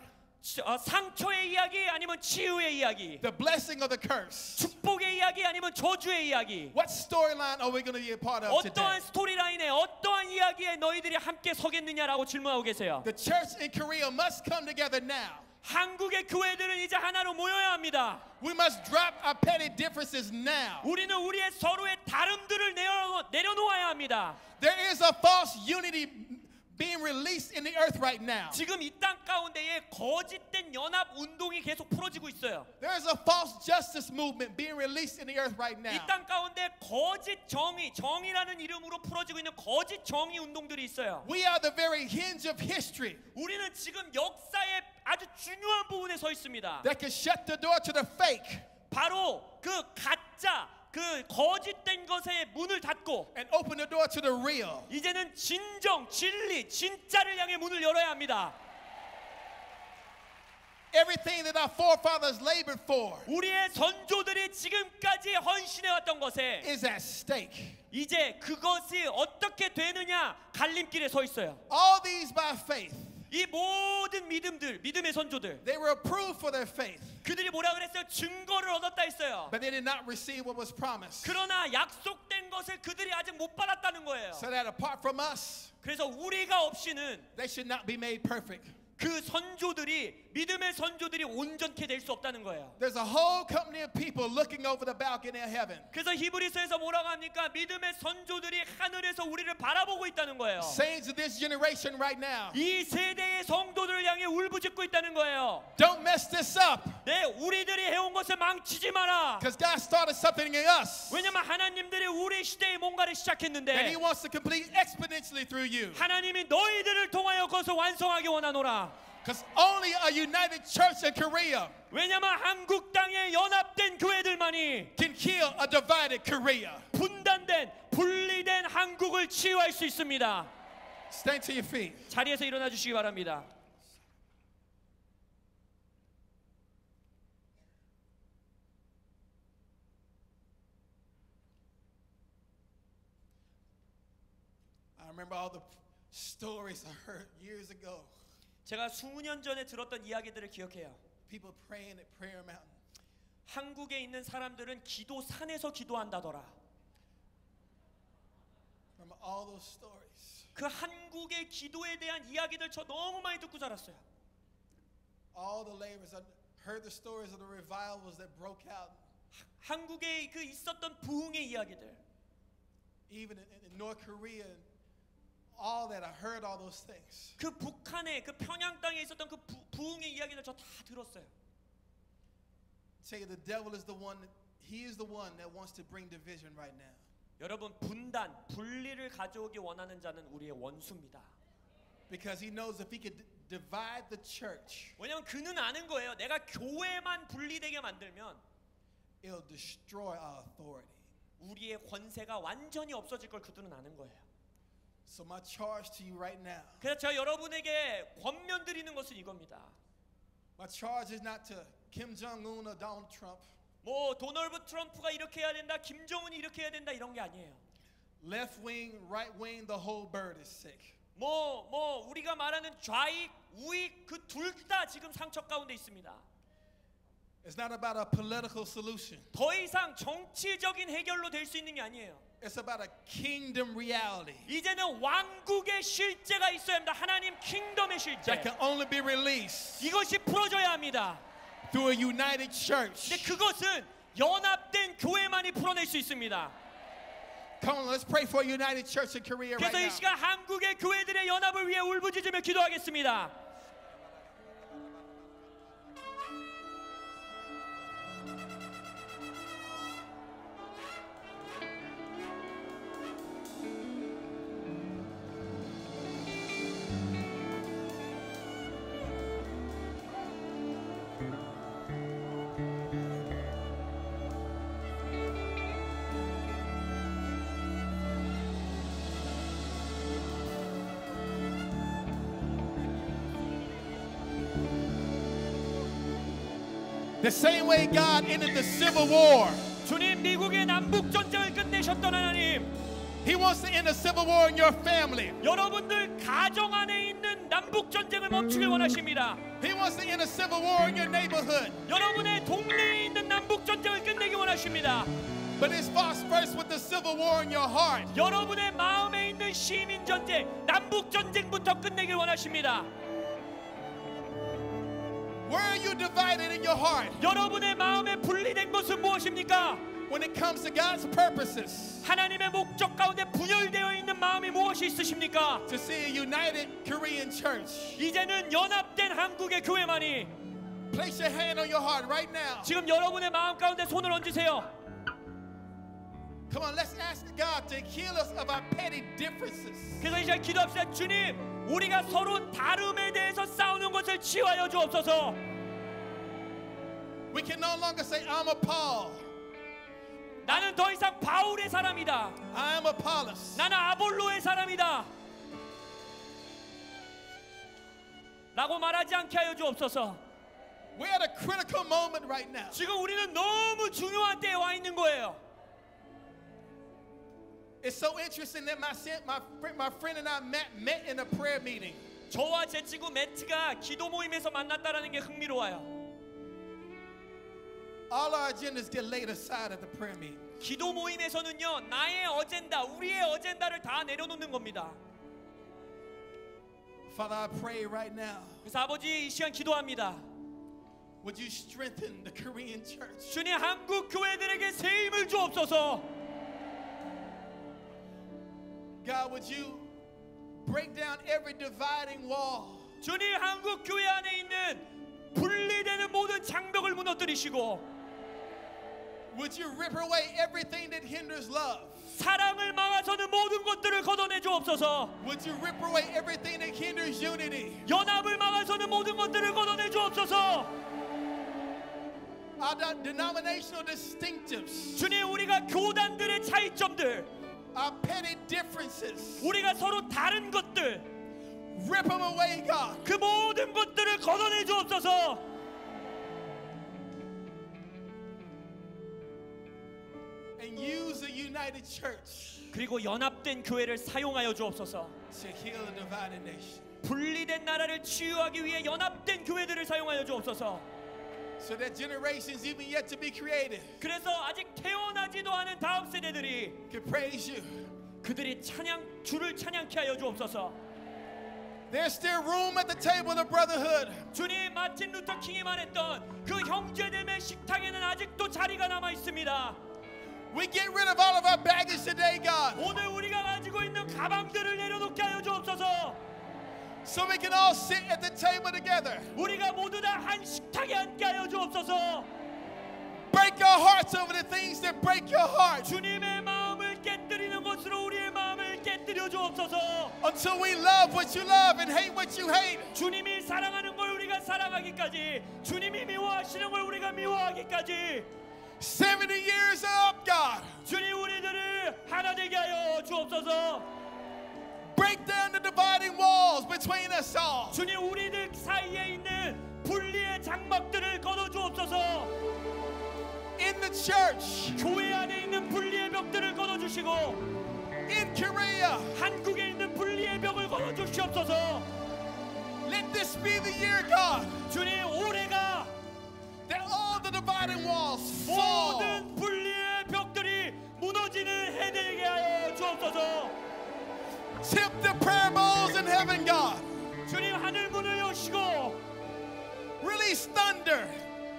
상처의 이야기 아니면 치유의 이야기? The blessing or the curse? 축복의 이야기 아니면 저주의 이야기? What storyline are we going to be a part of today? 어떠한 스토리라인에 어떠한 이야기에 너희들이 함께 서겠느냐라고 질문하고 계세요. The church in Korea must come together now. 한국의 교회들은 이제 하나로 모여야 합니다. We must drop our petty differences now. 우리는 우리의 서로의 다름들을 내려놓아야 합니다. There is a false unity being released in the earth right now. 지금 이 땅 가운데에 거짓된 연합 운동이 계속 풀어지고 있어요. There is a false justice movement being released in the earth right now. 이 땅 가운데 거짓 정의라는 이름으로 풀어지고 있는 거짓 정의 운동들이 있어요. We are the very hinge of history 우리는 지금 역사의 아주 중요한 부분에 서 있습니다. that can shut the door to the fake 바로 그 가짜, 그 거짓된 것에 문을 닫고 and open the door to the real. 이제는 진정, 진리, 진짜를 향해 문을 열어야 합니다. Everything that our forefathers labored for 우리의 선조들이 지금까지 헌신해왔던 것에 is at stake. 이제 그것이 어떻게 되느냐 갈림길에 서 있어요. All these by faith. 이 모든 믿음의 선조들, They were approved for their faith, 그들이 뭐라 그랬어요? 증거를 얻었다 했어요. but they did not receive what was promised. 그러나 약속된 것을 그들이 아직 못 받았다는 거예요. So that apart from us, 그래서 우리가 없이는 they should not be made perfect. 그 선조들이, 믿음의 선조들이 온전케 될 수 없다는 거예요. There's a whole company of people looking over the balcony of heaven, 그래서 히브리서에서 뭐라고 합니까? 믿음의 선조들이 하늘에서 우리를 바라보고 있다는 거예요. saying to this generation right now, 이 세대의 성도들을 향해 울부짖고 있다는 거예요. don't mess this up, 네, 우리들이 해온 것을 망치지 마라. because God started something in us 왜냐면 하나님들이 우리 시대에 뭔가를 that 시작했는데 He wants to complete exponentially through you. 하나님이 너희들을 통하여 그것을 완성하기 원하노라. Because only a united church in Korea 왜냐면 한국 땅에 연합된 교회들만이 can heal a divided Korea. 분단된, 분리된 한국을 치유할 수 있습니다. Stand to your feet. 자리에서 일어나 주시기 바랍니다. I remember all the stories I heard years ago. 제가 수년 전에 들었던 이야기들을 기억해요. People praying at Prayer Mountain. 한국에 있는 사람들은 기도 산에서 기도한다더라. Remember all those stories. 그 한국의 기도에 대한 이야기들 저 너무 많이 듣고 자랐어요. All the labors. I heard the stories of the revivals that broke out. 한국에 그 있었던 부흥의 이야기들. Even in North Korea, all that I heard all those things. 그 북한의 그 평양 땅에 있었던 그 부흥의 이야기를 저 다 들었어요. Tell you the devil is the one. He is the one that wants to bring division right now. 여러분 분단, 분리를 가져오기 원하는 자는 우리의 원수입니다. Because he knows if he could divide the church, 왜냐면 그는 아는 거예요. 내가 교회만 분리되게 만들면 it'll destroy our authority. 우리의 권세가 완전히 없어질 걸 그들은 아는 거예요. So my charge to you right now, 그래서 제가 여러분에게 권면 드리는 것은 이겁니다. my charge is not to Kim Jong-un or Donald Trump, 뭐 도널드 트럼프가 이렇게 해야 된다, 김정은이 이렇게 해야 된다 이런 게 아니에요. left wing, right wing, the whole bird is sick. 뭐 우리가 말하는 좌익, 우익 그 둘 다 지금 상처 가운데 있습니다. It's not about a political solution. 더 이상 정치적인 해결로 될 수 있는 게 아니에요. It's about a kingdom reality 이제는 왕국의 실제가 있어야 합니다. 하나님 킹덤의 실제. that can only be released 이것이 풀어져야 합니다. through a united church. 근데 그것은 연합된 교회만이 풀어낼 수 있습니다. Come on, let's pray for a united church in Korea right 그래서 이 now. 시간 한국의 교회들의 연합을 위해 울부짖으며 기도하겠습니다. The same way God ended the Civil War. 주님 미국의 남북 전쟁을 끝내셨던 하나님, He wants to end the Civil War in your family. 여러분들 가정 안에 있는 남북 전쟁을 멈추길 원하십니다. He wants to end the Civil War in your neighborhood. 여러분의 동네에 있는 남북 전쟁을 끝내기 원하십니다. But it starts first with the Civil War in your heart. 여러분의 마음에 있는 시민 전쟁, 남북 전쟁부터 끝내길 원하십니다. Where are you divided in your heart? 여러분의 마음에 분리된 것은 무엇입니까? When it comes to God's purposes, 하나님의 목적 가운데 분열되어 있는 마음이 무엇이 있으십니까? to see a united Korean church. 이제는 연합된 한국의 교회만이. Place your hand on your heart right now. 지금 여러분의 마음 가운데 손을 얹으세요. Come on, let's ask God to heal us of our petty differences. 그래서 이제 기도합시다. 주님, 우리가 서로 다름에 대해서 싸우는 것을 치유하여 주옵소서. We can no longer say, I'm a Paul. 나는 더 이상 바울의 사람이다. I am Apollos. 나는 아볼로의 사람이다. 라고 말하지 않게 하여 주옵소서. We're at a critical moment right now. 지금 우리는 너무 중요한 때에 와 있는 거예요. It's so interesting that my friend and I met in a prayer meeting. 저와 제 친구 매트가 기도 모임에서 만났다라는 게 흥미로워요. All our agendas get laid aside at the prayer meeting. 기도 모임에서는요, 나의 어젠다, 우리의 어젠다를 다 내려놓는 겁니다. Father, I pray right now. 그래서 아버지 이 시간 기도합니다. Would you strengthen the Korean church? 주님, 한국 교회들에게 새 힘을 주옵소서. God, would you break down every dividing wall? 주님, 한국 교회 안에 있는 분리되는 모든 장벽을 무너뜨리시고, Would you rip away everything that hinders love? 사랑을 막아서는 모든 것들을 걷어내 주옵소서. Would you rip away everything that hinders unity? 연합을 막아서는 모든 것들을 걷어내 주옵소서. Our denominational distinctives, 주님, 우리가 교단들의 차이점들, our petty differences, 우리가 서로 다른 것들, rip them away, God. 그 모든 것들을 걷어내 주옵소서. And use a united church 그리고 연합된 교회를 사용하여 주옵소서. to heal a divided nation. 분리된 나라를 치유하기 위해 연합된 교회들을 사용하여 주옵소서. So that generations even yet to be created 그래서 아직 태어나지도 않은 다음 세대들이 can praise you. 그들이 주를 찬양케 하여 주옵소서. There's still room at the table of brotherhood. 주님, 마틴 루터 킹이 말했던 그 형제됨의 식탁에는 아직도 자리가 남아 있습니다. We get rid of all of our baggage today, God, 오늘 우리가 가지고 있는 가방들을 내려놓게 하여 주옵소서. so we can all sit at the table together. 우리가 모두 다 한 식탁에 앉게 하여 주옵소서. Break our hearts over the things that break your heart 주님의 마음을 깨뜨리는 것으로 우리의 마음을 깨뜨려 주옵소서. until we love what you love and hate what you hate. 주님이 사랑하는 걸 우리가 사랑하기까지, 주님이 미워하시는 걸 우리가 미워하기까지 70 years up, God. 주님, 우리들을 하나 되게 하여 주옵소서. Break down the dividing walls between us all. 주님, 우리들 사이에 있는 분리의 장막들을 걷어 주옵소서. In the church, 교회 안에 있는 분리의 벽들을 걷어 주시고, in Korea, 한국에 있는 분리의 벽을 걷어 주시옵소서. let this be the year, God, 주님, 올해가 that all the dividing walls fall. 모든 분리의 벽들이 무너지는 해 되게 하여 주옵소서. Tip the prayer bowls in heaven, God. 주님, 하늘 문을 여시고 Release thunder.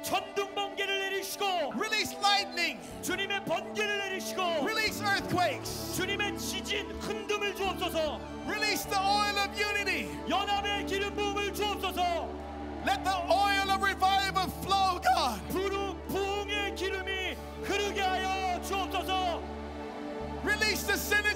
천둥 번개를 내리시고, Release lightning. 주님의 번개를 내리시고, Release earthquakes. 주님의 지진 흔듦을 주옵소서. Release the oil of unity. 연합의 기름 부음을 주옵소서. Let the oil of revival flow, God. 부흥의 기름이 흐르게 하여 주옵소서. Release the sin